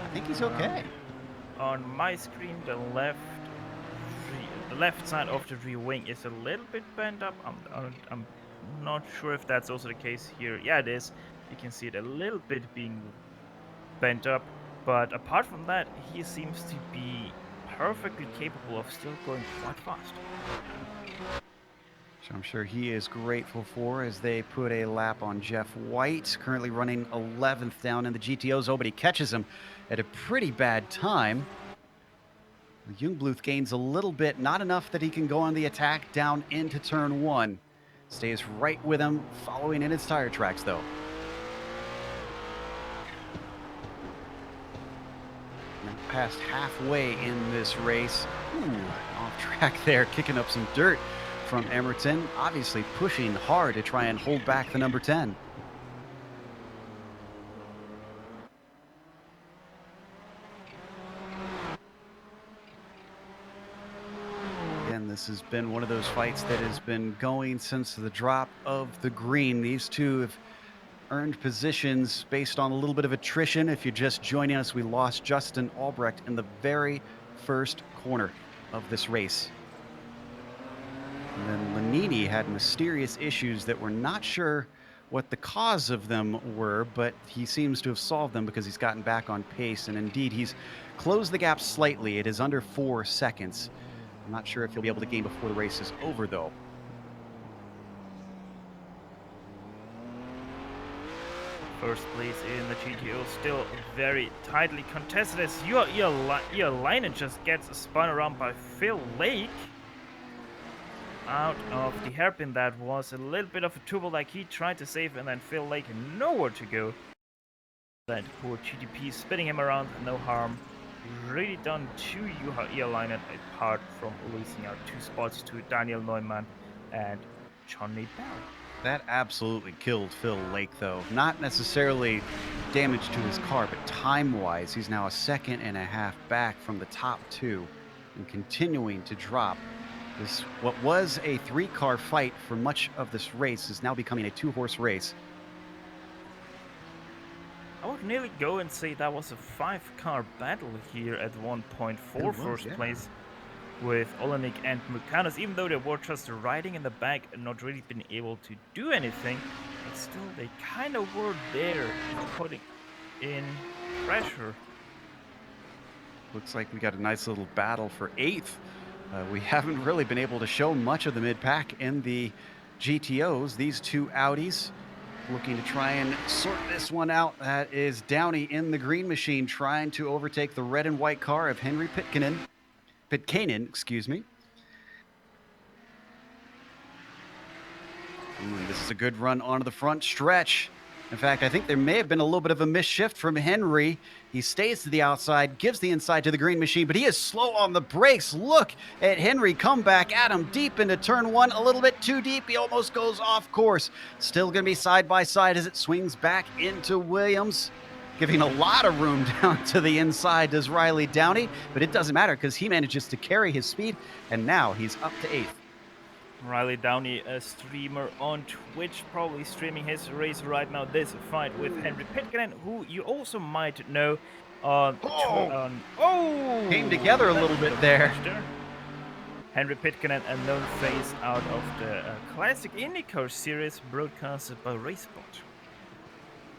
I think he's okay. On my screen, the left side of the rear wing is a little bit bent up. I'm not sure if that's also the case here. Yeah, it is. You can see it a little bit being bent up, but apart from that, he seems to be perfectly capable of still going quite fast. Which I'm sure he is grateful for as they put a lap on Jeff White, currently running 11th down in the GTOs. Oh, but he catches him at a pretty bad time. Jungbluth gains a little bit, not enough that he can go on the attack down into turn 1. Stays right with him, following in his tire tracks, though. Now past halfway in this race. Ooh, off track there, kicking up some dirt from Emerton. Obviously pushing hard to try and hold back the number 10. This has been one of those fights that has been going since the drop of the green. These two have earned positions based on a little bit of attrition. If you're just joining us, we lost Justin Albrecht in the very first corner of this race. And then Lanini had mysterious issues that we're not sure what the cause of them were, but he seems to have solved them because he's gotten back on pace. And indeed, he's closed the gap slightly. It is under 4 seconds. I'm not sure if he'll be able to gain before the race is over, though. First place in the GTO, still very tightly contested as Ioalainen just gets spun around by Phil Lake. Out of the hairpin, that was a little bit of a trouble like he tried to save, and then Phil Lake nowhere to go. That poor GTP spinning him around, no harm. Really done to Ioalainen, apart from losing out 2 spots to Daniel Neumann and Johnny Bell. That absolutely killed Phil Lake, though. Not necessarily damage to his car, but time-wise, he's now a 1.5 seconds back from the top 2 and continuing to drop. This, what was a 3-car fight for much of this race, is now becoming a 2-horse race. I would nearly go and say that was a 5-car battle here at one point for first place with Olenek and Mukanos. Even though they were just riding in the back and not really been able to do anything, but still they kind of were there putting in pressure. Looks like we got a nice little battle for 8th. We haven't really been able to show much of the mid-pack in the GTOs. These 2 Audis looking to try and sort this one out. That is Downey in the green machine trying to overtake the red and white car of Henry Pitkanen, excuse me. This is a good run onto the front stretch. In fact, I think there may have been a little bit of a misshift from Henry. He stays to the outside, gives the inside to the green machine, but he is slow on the brakes. Look at Henry come back at him deep into turn one, a little bit too deep. He almost goes off course. Still going to be side by side as it swings back into Williams, giving a lot of room down to the inside does Riley Downey, but it doesn't matter because he manages to carry his speed, and now he's up to 8th. Riley Downey, a streamer on Twitch, probably streaming his race right now. This fight with Henry Pitkanen, who you also might know on... Came together a little bit there. Henry Pitkanen, a known face out of the classic IndyCar series broadcasted by Racebot.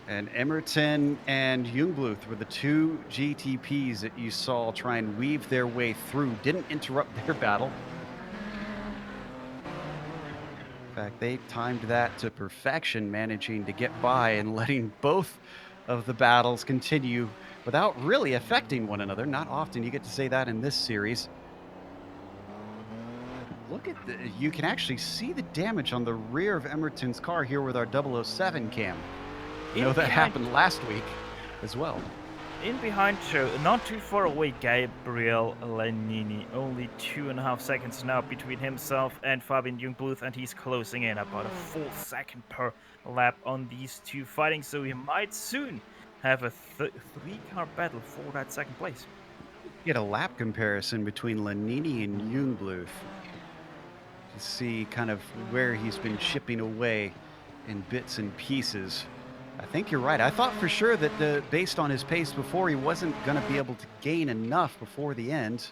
And Emerton and Jungbluth were the two GTPs that you saw try and weave their way through. Didn't interrupt their battle. In fact, they timed that to perfection, managing to get by and letting both of the battles continue without really affecting one another. Not often you get to say that in this series. Look at the, you can actually see the damage on the rear of Emerton's car here with our 007 cam. You know that happened last week as well. In behind show, not too far away, Gabriel Lenini. Only 2.5 seconds now between himself and Fabian Jungbluth, and he's closing in about a full second per lap on these two fighting, so we might soon have a three-car battle for that second place. Get a lap comparison between Lenini and Jungbluth to see kind of where he's been chipping away in bits and pieces. I think you're right. I thought for sure that based on his pace before, he wasn't going to be able to gain enough before the end.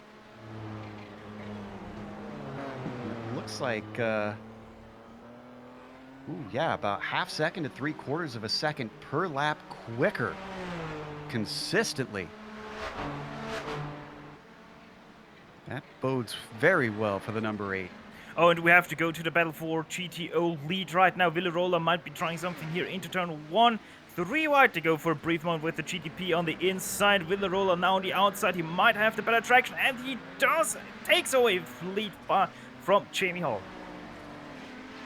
It looks like, yeah, about half second to 3/4 of a second per lap quicker consistently. That bodes very well for the number 8. Oh, and we have to go to the battle for GTO lead right now. Villarola might be trying something here into turn 1. 3 wide to go for a brief moment with the GTP on the inside. Villarola now on the outside. He might have the better traction, and he does. Takes away lead from Jamie Hall.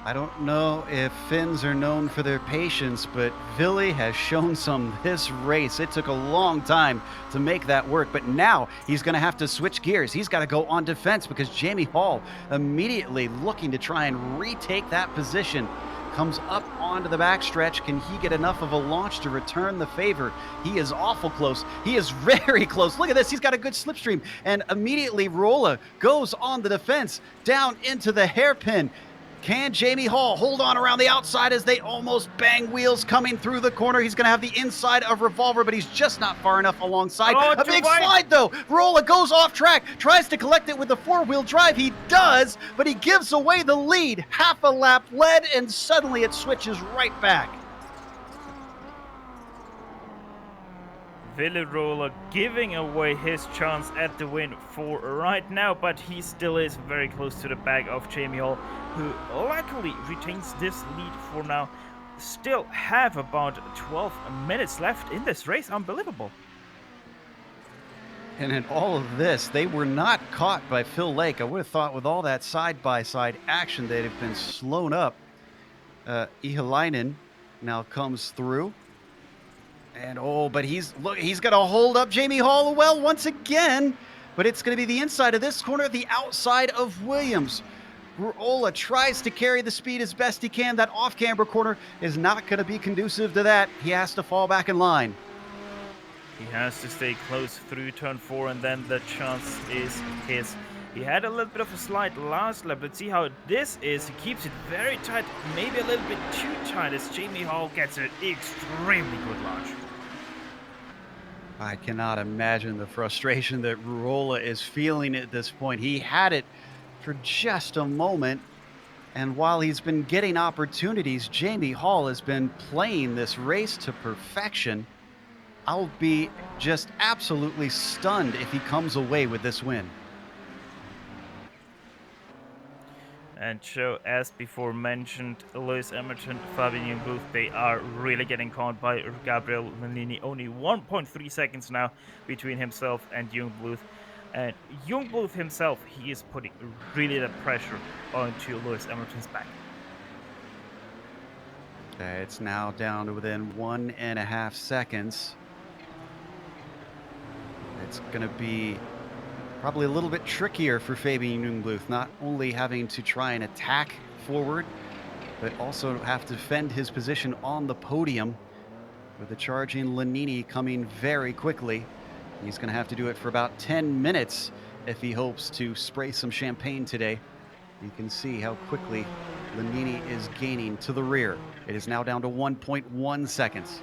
I don't know if Finns are known for their patience, but Villy has shown some this race. It took a long time to make that work, but now he's going to have to switch gears. He's got to go on defense because Jamie Hall immediately looking to try and retake that position. Comes up onto the backstretch. Can he get enough of a launch to return the favor? He is awful close. He is very close. Look at this. He's got a good slipstream. And immediately Rolla goes on the defense down into the hairpin. Can Jamie Hall hold on around the outside as they almost bang wheels coming through the corner? He's going to have the inside of Revolver, but he's just not far enough alongside. Oh, a big slide, though. Rolla goes off track, tries to collect it with the 4-wheel drive. He does, but he gives away the lead. Half a lap led, and suddenly it switches right back. Villarola giving away his chance at the win for right now, but he still is very close to the back of Jamie Hall, who luckily retains this lead for now. Still have about 12 minutes left in this race. Unbelievable. And in all of this, they were not caught by Phil Lake. I would have thought with all that side-by-side action, they'd have been slown up. Ihalainen now comes through. And but he's going to hold up Jamie Hall well once again. But it's going to be the inside of this corner, the outside of Williams. Ruola tries to carry the speed as best he can. That off-camber corner is not going to be conducive to that. He has to fall back in line. He has to stay close through turn 4, and then the chance is his. He had a little bit of a slide last lap. Let's see how this is. He keeps it very tight, maybe a little bit too tight as Jamie Hall gets an extremely good launch. I cannot imagine the frustration that Ruola is feeling at this point. He had it for just a moment, and while he's been getting opportunities, Jamie Hall has been playing this race to perfection. I'll be just absolutely stunned if he comes away with this win. And so, as before mentioned, Lewis Emerton, Fabian Jungbluth, they are really getting caught by Gabriel Lenini. Only 1.3 seconds now between himself and Jungbluth. And Jungbluth himself, he is putting really the pressure onto Lewis Emerton's back. It's now down to within 1.5 seconds. It's going to be probably a little bit trickier for Fabian Jungbluth, not only having to try and attack forward, but also have to defend his position on the podium with the charging Lanini coming very quickly. He's going to have to do it for about 10 minutes if he hopes to spray some champagne today. You can see how quickly Lanini is gaining to the rear. It is now down to 1.1 seconds.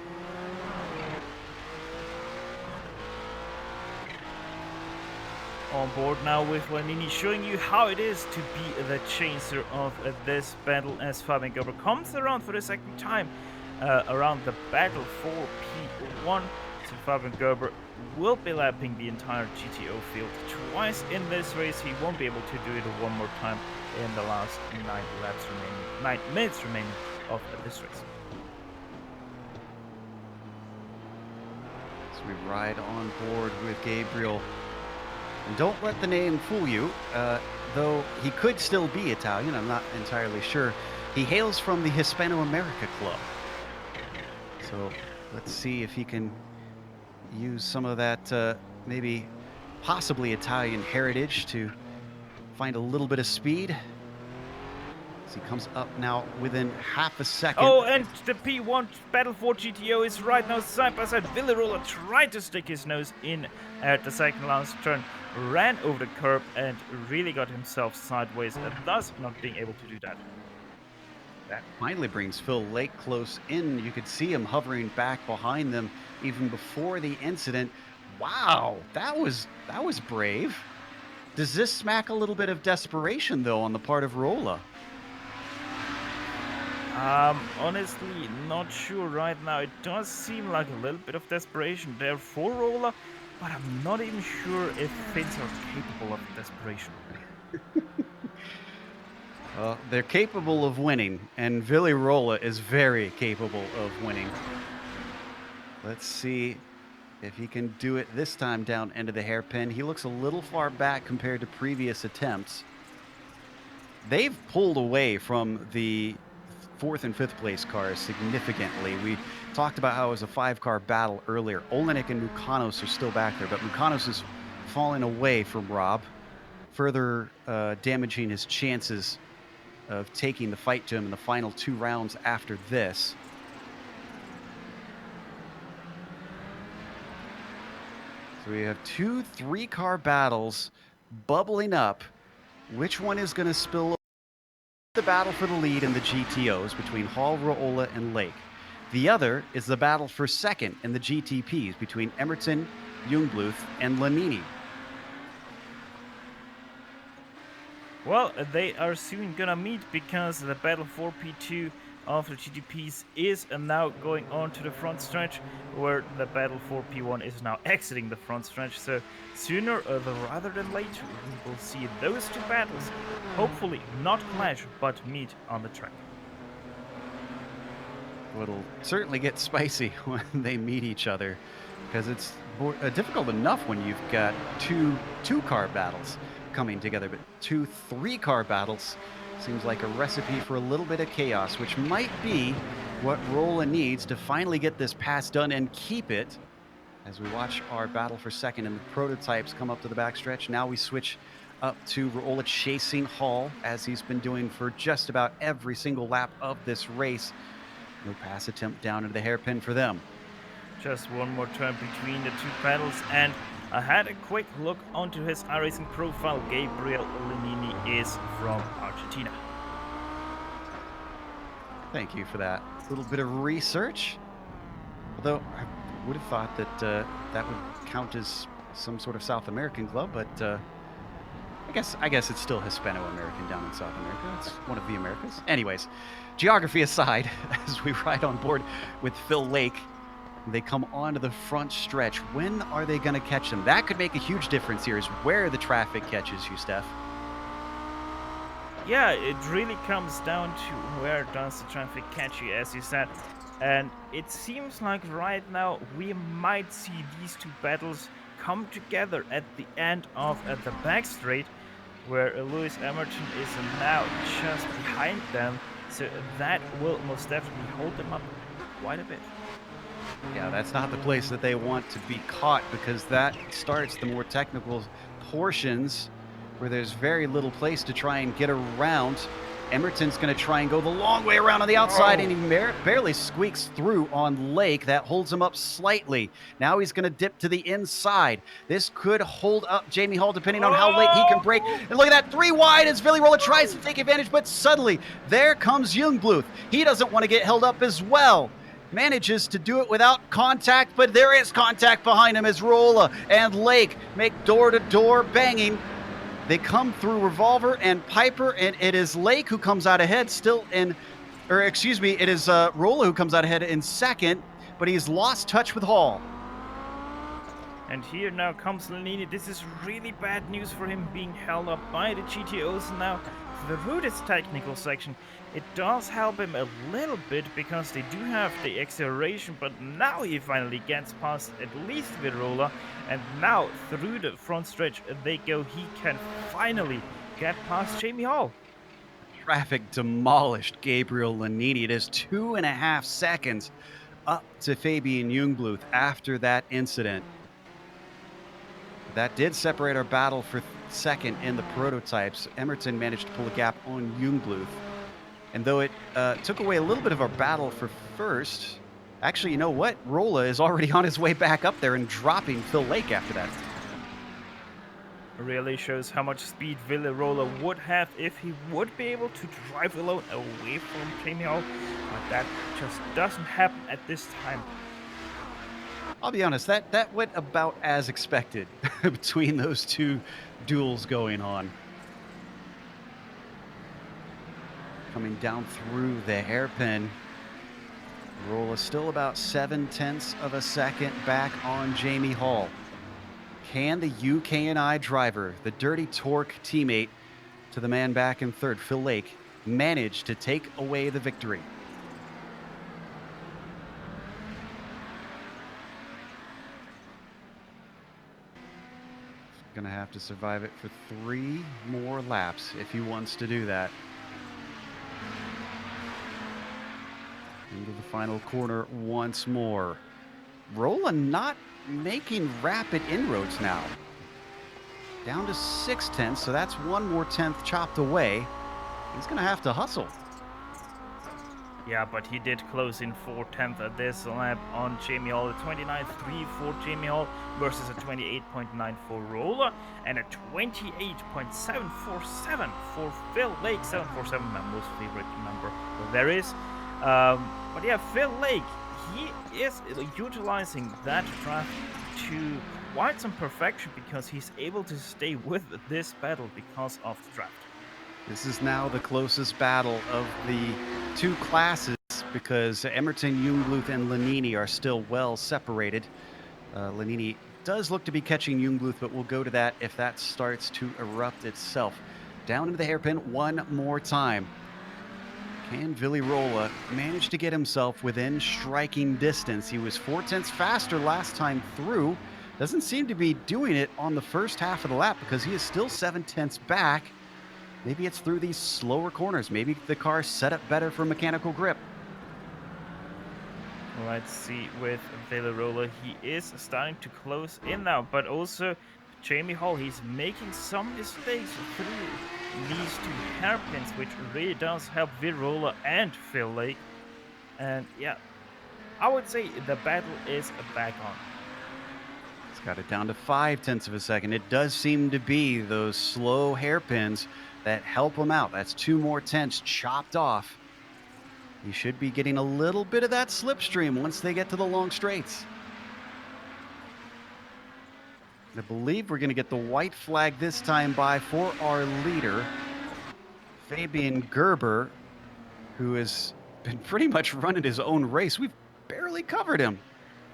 On board now with Lanini, showing you how it is to be the chaser of this battle as Fabian Gerber comes around for the second time around the battle for P1. So Fabian Gerber will be lapping the entire GTO field twice in this race. He won't be able to do it one more time in the last 9 minutes remaining of this race. So we ride on board with Gabriel. And don't let the name fool you, though he could still be Italian, I'm not entirely sure. He hails from the Hispano-America Club. So let's see if he can use some of that maybe possibly Italian heritage to find a little bit of speed. As he comes up now within half a second. Oh, and the P1 Battle for GTO is right now side by side. Villerola tried to stick his nose in at the second last turn, ran over the curb and really got himself sideways, and thus not being able to do that. That finally brings Phil Lake close in. You could see him hovering back behind them even before the incident. Wow, that was brave. Does this smack a little bit of desperation though on the part of Rolla? Honestly, not sure right now. It does seem like a little bit of desperation there for Rolla, but I'm not even sure if Finns are capable of desperation. They're capable of winning, and Willy Rolla is very capable of winning. Let's see if he can do it this time down into the hairpin. He looks a little far back compared to previous attempts. They've pulled away from the 4th and 5th place cars significantly. We talked about how it was a 5-car battle earlier. Olenek and Mukanos are still back there, but Mukanos is falling away from Rob, further damaging his chances of taking the fight to him in the final 2 rounds after this. So we have 2 3-car battles bubbling up. Which one is going to spill over? The battle for the lead in the GTOs between Hall, Raola, and Lake. The other is the battle for second in the GTPs between Emerton, Jungbluth, and Lanini. Well, they are soon gonna meet because the battle for P2 of the GTPs is now going on to the front stretch, where the battle for P1 is now exiting the front stretch. So sooner rather than later, we will see those 2 battles hopefully not clash but meet on the track. It'll certainly get spicy when they meet each other, because it's difficult enough when you've got 2 2-car battles coming together, but 2 3-car battles seems like a recipe for a little bit of chaos, which might be what Rolla needs to finally get this pass done and keep it. As we watch our battle for second and the prototypes come up to the backstretch, now we switch up to Rolla chasing Hall, as he's been doing for just about every single lap of this race. No pass attempt down into the hairpin for them. Just one more turn between the 2 battles, and I had a quick look onto his iRacing profile. Gabriel Lanini is from Argentina. Thank you for that little bit of research. Although I would have thought that that would count as some sort of South American club, but I guess it's still Hispano-American down in South America. It's one of the Americas. Anyways, geography aside, as we ride on board with Phil Lake, they come onto the front stretch. When are they going to catch them? That could make a huge difference here, is where the traffic catches you, Steph. Yeah, it really comes down to where does the traffic catch you, as you said. And it seems like right now we might see these 2 battles come together at the end of the back straight, where Lewis Emerton is now just behind them. So that will most definitely hold them up quite a bit. Yeah, that's not the place that they want to be caught, because that starts the more technical portions where there's very little place to try and get around. Emerton's going to try and go the long way around on the outside, and he barely squeaks through on Lake. That holds him up slightly. Now he's going to dip to the inside. This could hold up Jamie Hall depending on how late he can brake. And look at that, 3 wide as Billy Rolla tries to take advantage, but suddenly there comes Jungbluth. He doesn't want to get held up as well. Manages to do it without contact, but there is contact behind him as Rolla and Lake make door-to-door banging. They come through Revolver and Piper, and it is Lake who comes out ahead it is Rolla who comes out ahead in second, but he's lost touch with Hall. And here now comes Lanini. This is really bad news for him, being held up by the GTOs now. Through this technical section, it does help him a little bit because they do have the acceleration, but now he finally gets past at least Virola, and now through the front stretch they go. He can finally get past Jamie Hall. Traffic demolished Gabriel Lanini. It is 2.5 seconds up to Fabian Jungbluth after that incident. That did separate our battle for second in the prototypes. Emerton managed to pull a gap on Jungbluth. And though it took away a little bit of our battle for first, actually, you know what? Rolla is already on his way back up there and dropping Phil Lake after that. Really shows how much speed Rolla would have if he would be able to drive alone away from Jamie Hall, but that just doesn't happen at this time. I'll be honest, that went about as expected between those two duels going on. Coming down through the hairpin, Rolla still about 0.7 of a second back on Jamie Hall. Can the UKNI driver, the Dirty Torque teammate to the man back in third, Phil Lake, manage to take away the victory? Gonna have to survive it for 3 more laps if he wants to do that. Into the final corner once more. Rolla not making rapid inroads now. Down to 0.6, so that's 1 more tenth chopped away. He's gonna have to hustle. Yeah, but he did close in 4/10 at this lap on Jamie Hall. A 29.3 for Jamie Hall versus a 28.9 for Rolla, and a 28.747 for Phil Lake. 747, my most favorite number there is. But yeah, Phil Lake, he is utilizing that draft to quite some perfection because he's able to stay with this battle because of the draft. This is now the closest battle of the 2 classes because Emerton, Jungbluth, and Lanini are still well separated. Lanini does look to be catching Jungbluth, but we'll go to that if that starts to erupt itself. Down into the hairpin one more time. Can Billy Rolla manage to get himself within striking distance? He was 0.4 faster last time through. Doesn't seem to be doing it on the first half of the lap because he is still 0.7 back. Maybe it's through these slower corners. Maybe the car's set up better for mechanical grip. Let's see with Rolla. He is starting to close in now, but also Jamie Hall, he's making some mistakes through these 2 hairpins, which really does help Rolla and Phil Lake. And yeah, I would say the battle is back on. It's got it down to 0.5 of a second. It does seem to be those slow hairpins that help him out. That's 2 more tenths chopped off. He should be getting a little bit of that slipstream once they get to the long straights. I believe we're going to get the white flag this time by for our leader, Fabian Gerber, who has been pretty much running his own race. We've barely covered him.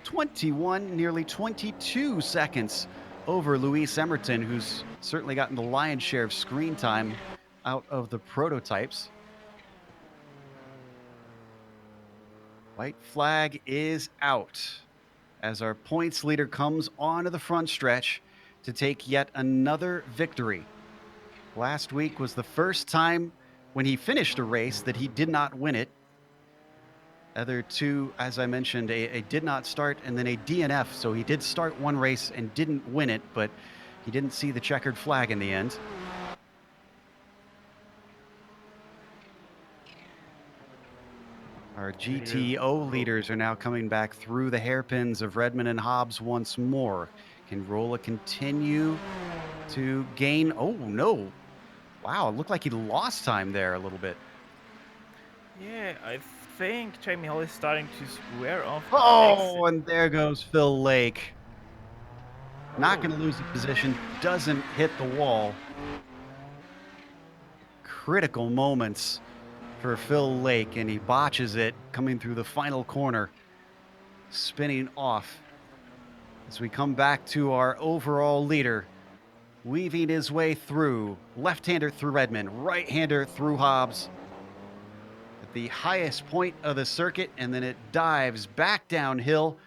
21, nearly 22 seconds over Luis Emerton, who's certainly gotten the lion's share of screen time out of the prototypes. White flag is out as our points leader comes onto the front stretch to take yet another victory. Last week was the first time when he finished a race that he did not win it. Other two, as I mentioned, a did not start and then a DNF. So he did start one race and didn't win it, but he didn't see the checkered flag in the end. Our GTO leaders are now coming back through the hairpins of Redmond and Hobbs once more. Can Rolla continue to gain? Oh, no. Wow, it looked like he lost time there a little bit. Yeah, I think Jamie Hall is starting to square off. Oh, and there goes Phil Lake. Not going to lose the position. Doesn't hit the wall. Critical moments for Phil Lake, and he botches it coming through the final corner, spinning off. As we come back to our overall leader, weaving his way through, left-hander through Redmond, right-hander through Hobbs, at the highest point of the circuit, and then it dives back downhill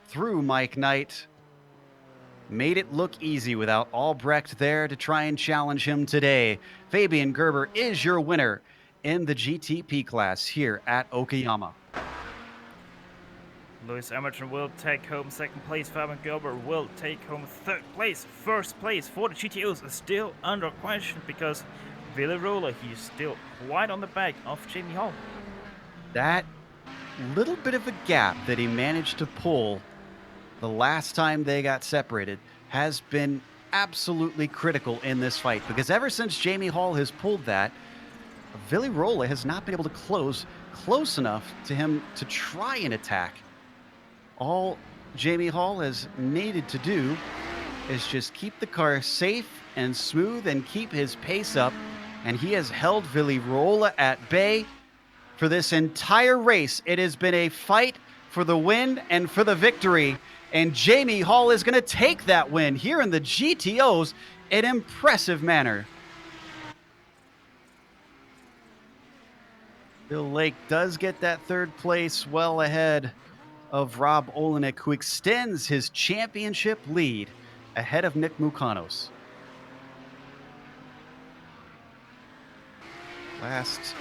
through Mike Knight. Made it look easy without Albrecht there to try and challenge him today. Fabian Gerber is your winner in the GTP class here at Okayama. Lewis Hamilton will take home second place. Fabian Gerber will take home third place. First place for the GTOs is still under question because Willy Roller, he's still quite on the back of Jamie Hall. That little bit of a gap that he managed to pull the last time they got separated has been absolutely critical in this fight, because ever since Jamie Hall has pulled that, Willy Roller has not been able to close close enough to him to try and attack. All Jamie Hall has needed to do is just keep the car safe and smooth and keep his pace up, and he has held Willy Roller at bay for this entire race. It has been a fight for the win and for the victory, and Jamie Hall is going to take that win here in the GTOs in impressive manner. Phil Lake does get that third place well ahead of Rob Olenek, who extends his championship lead ahead of Nick Mukanos. Last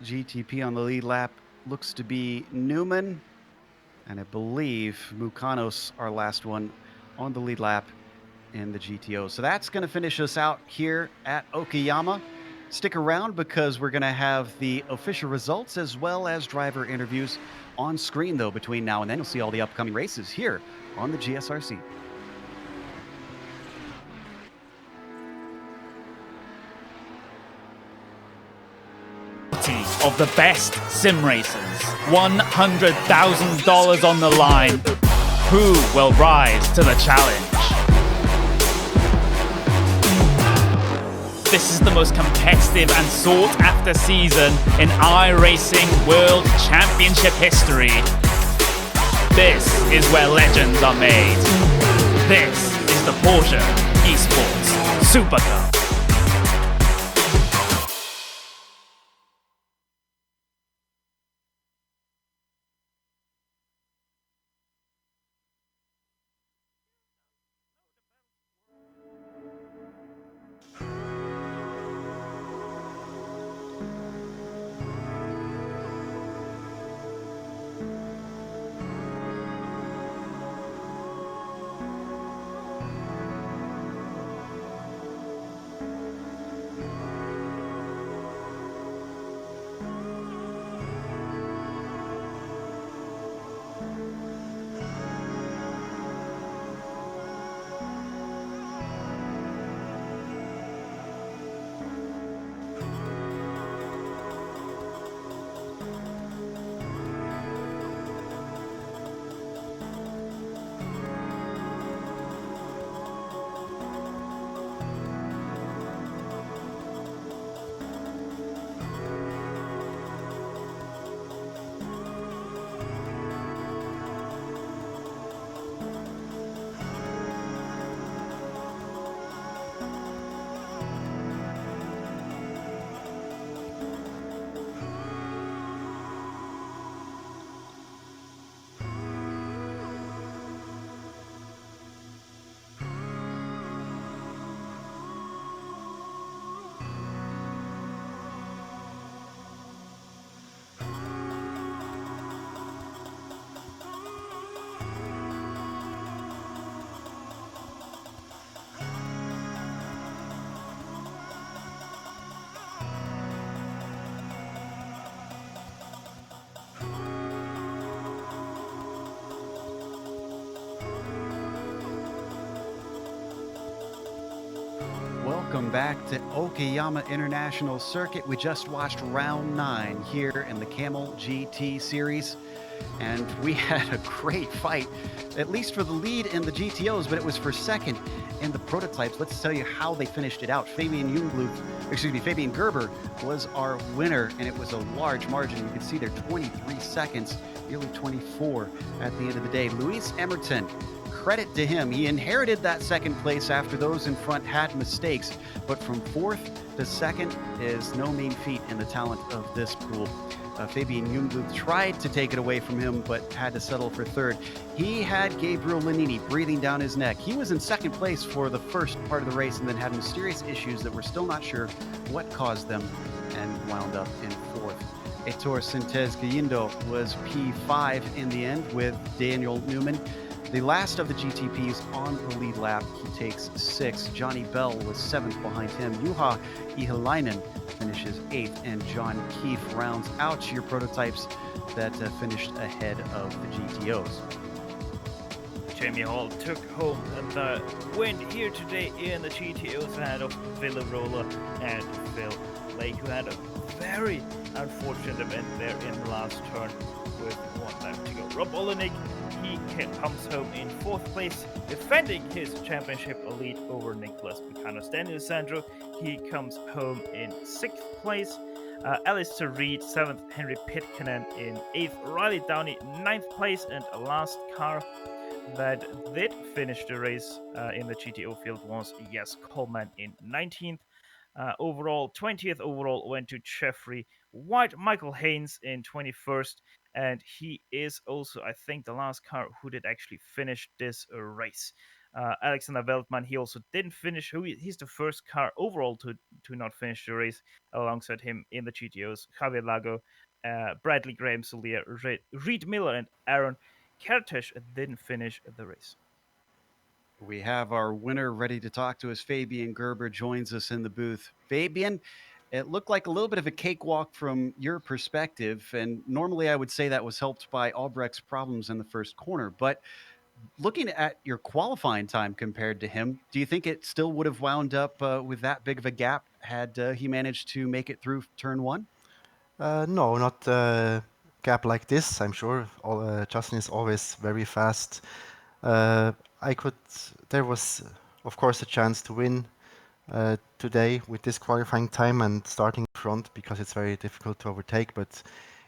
GTP on the lead lap looks to be Newman, and I believe Mukanos, our last one on the lead lap in the GTO. So that's going to finish us out here at Okayama. Stick around because we're going to have the official results as well as driver interviews on screen, though, between now and then. You'll see all the upcoming races here on the GSRC. Of the best sim racers, $100,000 on the line. Who will rise to the challenge? This is the most competitive and sought-after season in iRacing World Championship history. This is where legends are made. This is the Porsche Esports Super Cup. welcome back to Okayama International Circuit. We just watched round 9 here in the Kamel GT series, and we had a great fight, at least for the lead in the GTOs, but it was for second in the prototypes. Let's tell you how they finished it out. Fabian Gerber was our winner, and it was a large margin. You can see there 23 seconds, nearly 24 at the end of the day. Luis Emerton, credit to him. He inherited that second place after those in front had mistakes, but from fourth to second is no mean feat in the talent of this pool. Fabian Jungluth tried to take it away from him, but had to settle for third. He had Gabriel Lanini breathing down his neck. He was in second place for the first part of the race and then had mysterious issues that we're still not sure what caused them and wound up in fourth. Heitor Sintez Gallindo was P5 in the end with Daniel Newman. The last of the GTPs on the lead lap, he takes 6. Johnny Bell was 7th behind him. Juha Ihalainen finishes 8th, and John Keefe rounds out your prototypes that finished ahead of the GTOs. Jamie Hall took home the win here today in the GTOs ahead of Villarola and Phil Lake, who had a very unfortunate event there in the last turn with 1 lap to go. Rob Olenek, he comes home in 4th place, defending his championship lead over Nicholas Buchanan. Daniel Sandro, he comes home in 6th place. Alistair Reed, 7th. Henry Pitkanen in 8th. Riley Downey, 9th place. And last car that did finish the race in the GTO field was Yes Coleman in 19th. Overall, 20th overall went to Jeffrey White. Michael Haynes in 21st. And he is also, I think, the last car who did actually finish this race. Alexander Veltman, he also didn't finish. He's the first car overall to not finish the race alongside him in the GTOs. Javier Lago, Bradley Graham Solier, Reed Miller, and Aaron Kertész didn't finish the race. We have our winner ready to talk to us. Fabian Gerber joins us in the booth. Fabian, it looked like a little bit of a cakewalk from your perspective, and normally I would say that was helped by Albrecht's problems in the first corner, but looking at your qualifying time compared to him, do you think it still would have wound up with that big of a gap had he managed to make it through turn 1? No, not a gap like this. I'm sure Justin is always very fast. There was, of course, a chance to win today with this qualifying time and starting front because it's very difficult to overtake. But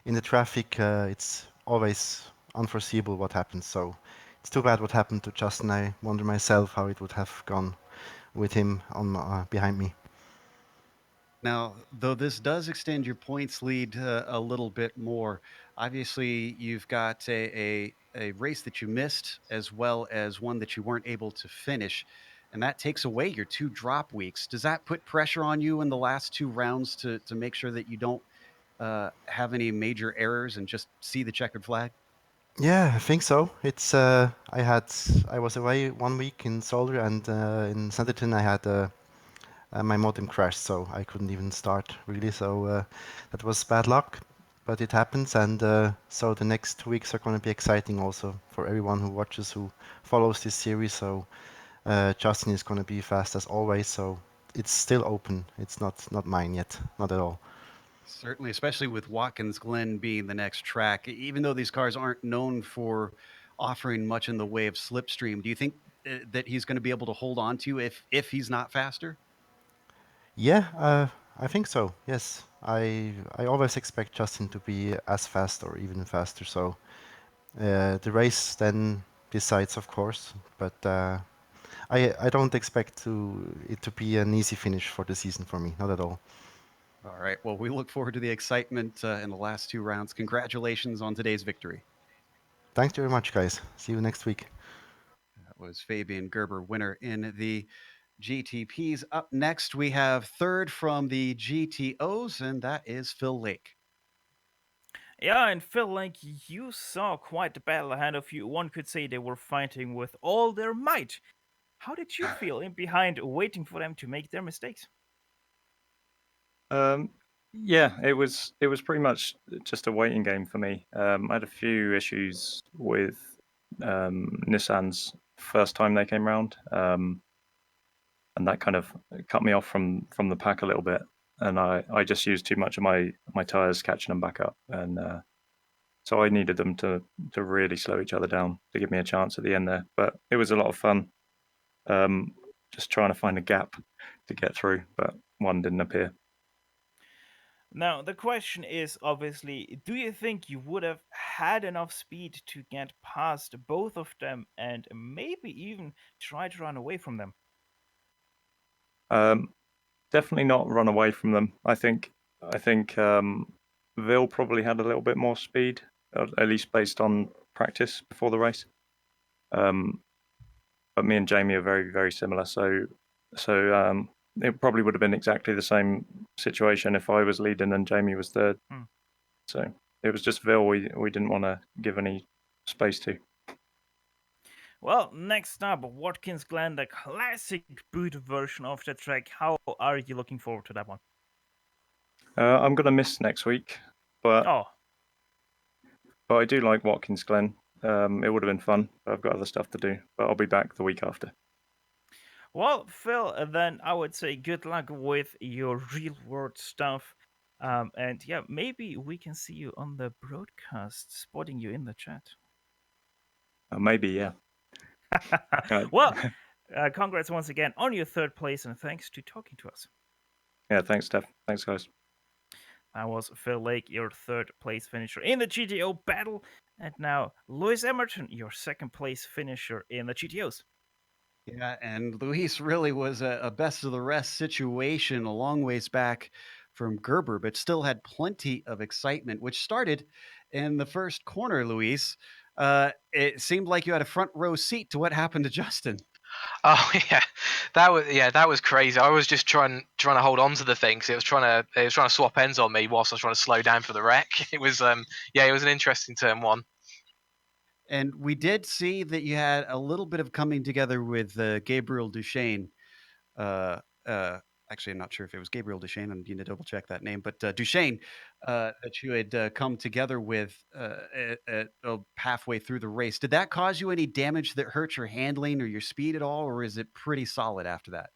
in the traffic, it's always unforeseeable what happens. So it's too bad what happened to Justin. I wonder myself how it would have gone with him on behind me. Now, though this does extend your points lead a little bit more, obviously you've got a race that you missed as well as one that you weren't able to finish, and that takes away your 2 drop weeks. Does that put pressure on you in the last 2 rounds to make sure that you don't have any major errors and just see the checkered flag? Yeah, I think so. It's I was away 1 week in Solder and in Sanderton I had my modem crashed, so I couldn't even start really. So that was bad luck, but it happens. And so the next 2 weeks are going to be exciting also for everyone who watches, who follows this series. So Justin is going to be fast as always. So it's still open. It's not mine yet, not at all. Certainly, especially with Watkins Glen being the next track. Even though these cars aren't known for offering much in the way of slipstream, do you think that he's going to be able to hold on to if he's not faster? Yeah, I think so. Yes, I always expect Justin to be as fast or even faster. So the race then decides, of course, but I don't expect it to be an easy finish for the season for me, not at all. All right. Well, we look forward to the excitement in the last 2 rounds. Congratulations on today's victory. Thanks very much, guys. See you next week. That was Fabian Gerber, winner in the GTPs. Up next, we have third from the GTOs, and that is Phil Lake. Yeah, and Phil, like you saw quite the battle ahead of you. One could say they were fighting with all their might. How did you feel in behind, waiting for them to make their mistakes? Yeah, it was pretty much just a waiting game for me. I had a few issues with Nissan's first time they came round. and that kind of cut me off from the pack a little bit. And I just used too much of my tires catching them back up, and so I needed them to really slow each other down to give me a chance at the end there. But it was a lot of fun, just trying to find a gap to get through, but one didn't appear. Now, the question is obviously, do you think you would have had enough speed to get past both of them and maybe even try to run away from them? Definitely not run away from them. I think Vil probably had a little bit more speed, at least based on practice before the race. But me and Jamie are very, very similar. So it probably would have been exactly the same situation if I was leading and Jamie was third. So it was just Vil we didn't want to give any space to. Well, next up, Watkins Glen, the classic boot version of the track. How are you looking forward to that one? I'm gonna miss next week, but Oh, I do like Watkins Glen. It would have been fun, but I've got other stuff to do. But I'll be back the week after. well, Phil, then I would say good luck with your real world stuff. And yeah, maybe we can see you on the broadcast, spotting you in the chat. Maybe, yeah. Well, congrats once again on your third place, and thanks to talking to us. Yeah, thanks, Steph. Thanks, guys. That was Phil Lake, your third place finisher in the GTO battle. And now, Lewis Emerton, your second place finisher in the GTOs. Yeah, and Luis really was a best of the rest situation a long ways back from Gerber, but still had plenty of excitement, which started in the first corner, Luis. It seemed like you had a front row seat to what happened to Justin. Oh that was crazy. I was just trying to hold on to the thing because it was trying to swap ends on me whilst I was trying to slow down for the wreck. It was it was an interesting turn one. And we did see that you had a little bit of coming together with Gabriel Duchesne. Uh, actually, I'm not sure if it was Gabriel Duchesne. I'm going to double check that name, but Duchesne that you had come together with halfway through the race. Did that cause you any damage that hurt your handling or your speed at all, or is it pretty solid after that?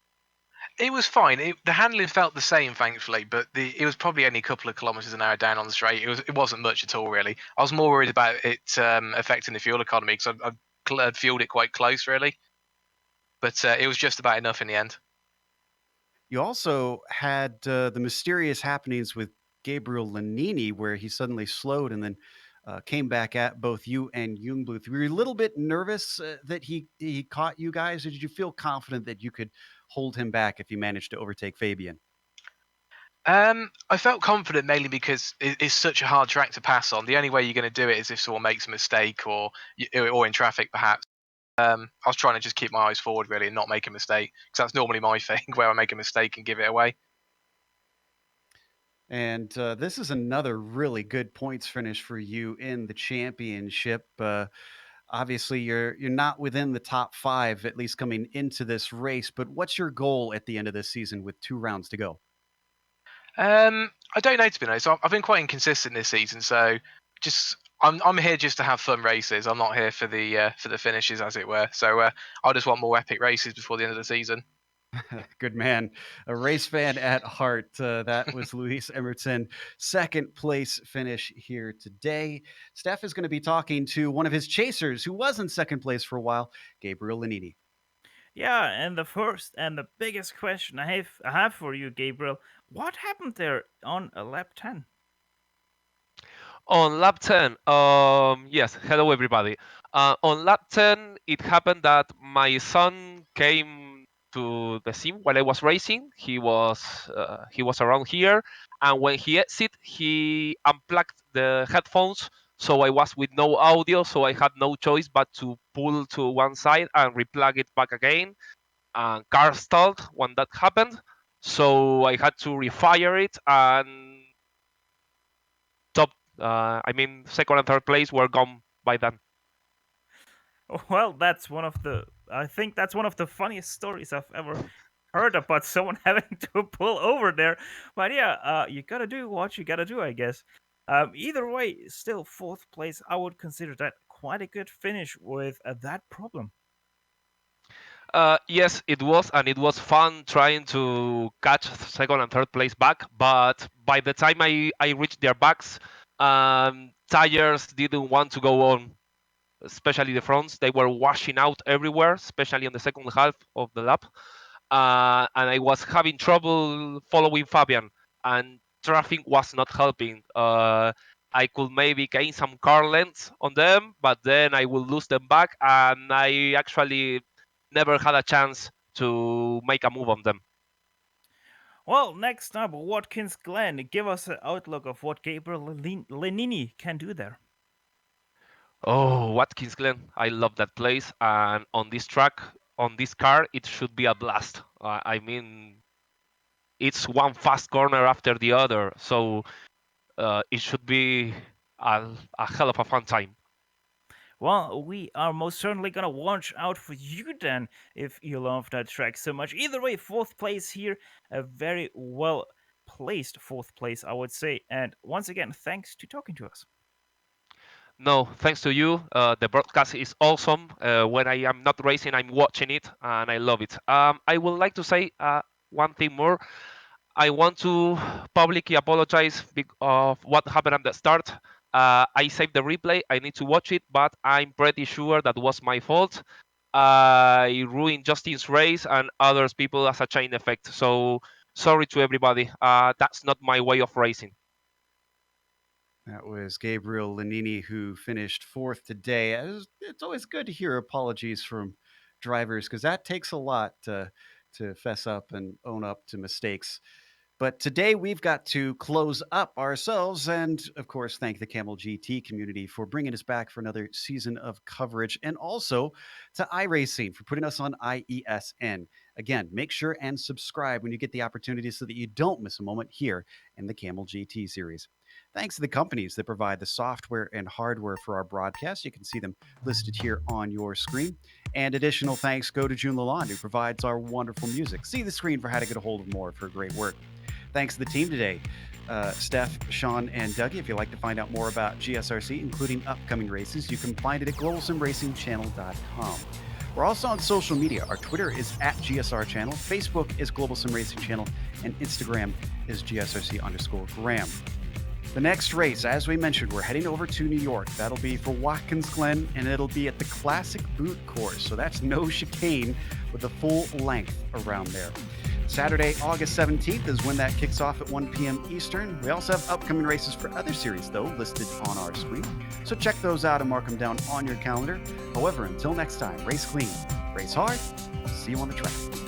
It was fine. The handling felt the same, thankfully, but it was probably only a couple of kilometres an hour down on the straight. It wasn't much at all, really. I was more worried about it affecting the fuel economy because I'd fueled it quite close, really. But it was just about enough in the end. You also had the mysterious happenings with Gabriel Lanini, where he suddenly slowed and then came back at both you and Jungbluth. Were you a little bit nervous that he caught you guys, or did you feel confident that you could hold him back if you managed to overtake Fabian? I felt confident mainly because it's such a hard track to pass on. The only way you're going to do it is if someone makes a mistake or in traffic, perhaps. I was trying to just keep my eyes forward, really, and not make a mistake because that's normally my thing, where I make a mistake and give it away. And this is another really good points finish for you in the championship. Obviously, you're not within the top 5, at least coming into this race. But what's your goal at the end of this season with 2 rounds to go? I don't know, to be honest. I've been quite inconsistent this season, so I'm here just to have fun races. I'm not here for the finishes, as it were. So I just want more epic races before the end of the season. Good man. A race fan at heart. That was Luis Emerson, second place finish here today. Steph is going to be talking to one of his chasers who was in second place for a while, Gabriel Lanini. Yeah, and the first and the biggest question I have for you, Gabriel, what happened there on lap 10? On lap 10, yes, hello everybody. On lap 10, it happened that my son came to the sim while I was racing. He was around here, and when he exit, he unplugged the headphones, so I was with no audio, so I had no choice but to pull to one side and replug it back again. And car stalled when that happened, so I had to refire it, and second and third place were gone by then. Well, I think that's one of the funniest stories I've ever heard about someone having to pull over there. But yeah, you gotta do what you gotta do, I guess. Either way, still fourth place. I would consider that quite a good finish with that problem. Yes, it was, and it was fun trying to catch second and third place back. But by the time I reached their backs, tires didn't want to go on, especially the fronts. They were washing out everywhere, especially on the second half of the lap. And I was having trouble following Fabian, and traffic was not helping. I could maybe gain some car lengths on them, but then I will lose them back, and I actually never had a chance to make a move on them. Well, next up, Watkins Glen. Give us an outlook of what Gabriel Lenini can do there. Oh, Watkins Glen, I love that place, and on this track, on this car, it should be a blast. I mean, it's one fast corner after the other, so it should be a hell of a fun time. Well, we are most certainly gonna watch out for you then if you love that track so much. Either way, fourth place here, a very well placed fourth place, I would say. And once again, thanks to talking to us. No, thanks to you. The broadcast is awesome. When I am not racing, I'm watching it, and I love it. I would like to say one thing more. I want to publicly apologize of what happened at the start. I saved the replay. I need to watch it, but I'm pretty sure that was my fault. I ruined Justin's race and others people as a chain effect. So sorry to everybody. That's not my way of racing. That was Gabriel Lenini, who finished fourth today. It's always good to hear apologies from drivers because that takes a lot to fess up and own up to mistakes. But today we've got to close up ourselves and, of course, thank the Kamel GT community for bringing us back for another season of coverage, and also to iRacing for putting us on IESN. Again, make sure and subscribe when you get the opportunity so that you don't miss a moment here in the Kamel GT series. Thanks to the companies that provide the software and hardware for our broadcast. You can see them listed here on your screen. And additional thanks go to June Lalonde, who provides our wonderful music. See the screen for how to get a hold of more for great work. Thanks to the team today, Steph, Sean, and Dougie. If you'd like to find out more about GSRC, including upcoming races, you can find it at globalsimracingchannel.com. We're also on social media. Our Twitter is at GSR Channel, Facebook is Global Sim Racing Channel, and Instagram is GSRC_Graham. The next race, as we mentioned, we're heading over to New York. That'll be for Watkins Glen, and it'll be at the Classic Boot Course. So that's no chicane with a full length around there. Saturday, August 17th is when that kicks off at 1 p.m. Eastern. We also have upcoming races for other series, though, listed on our screen. So check those out and mark them down on your calendar. However, until next time, race clean, race hard, see you on the track.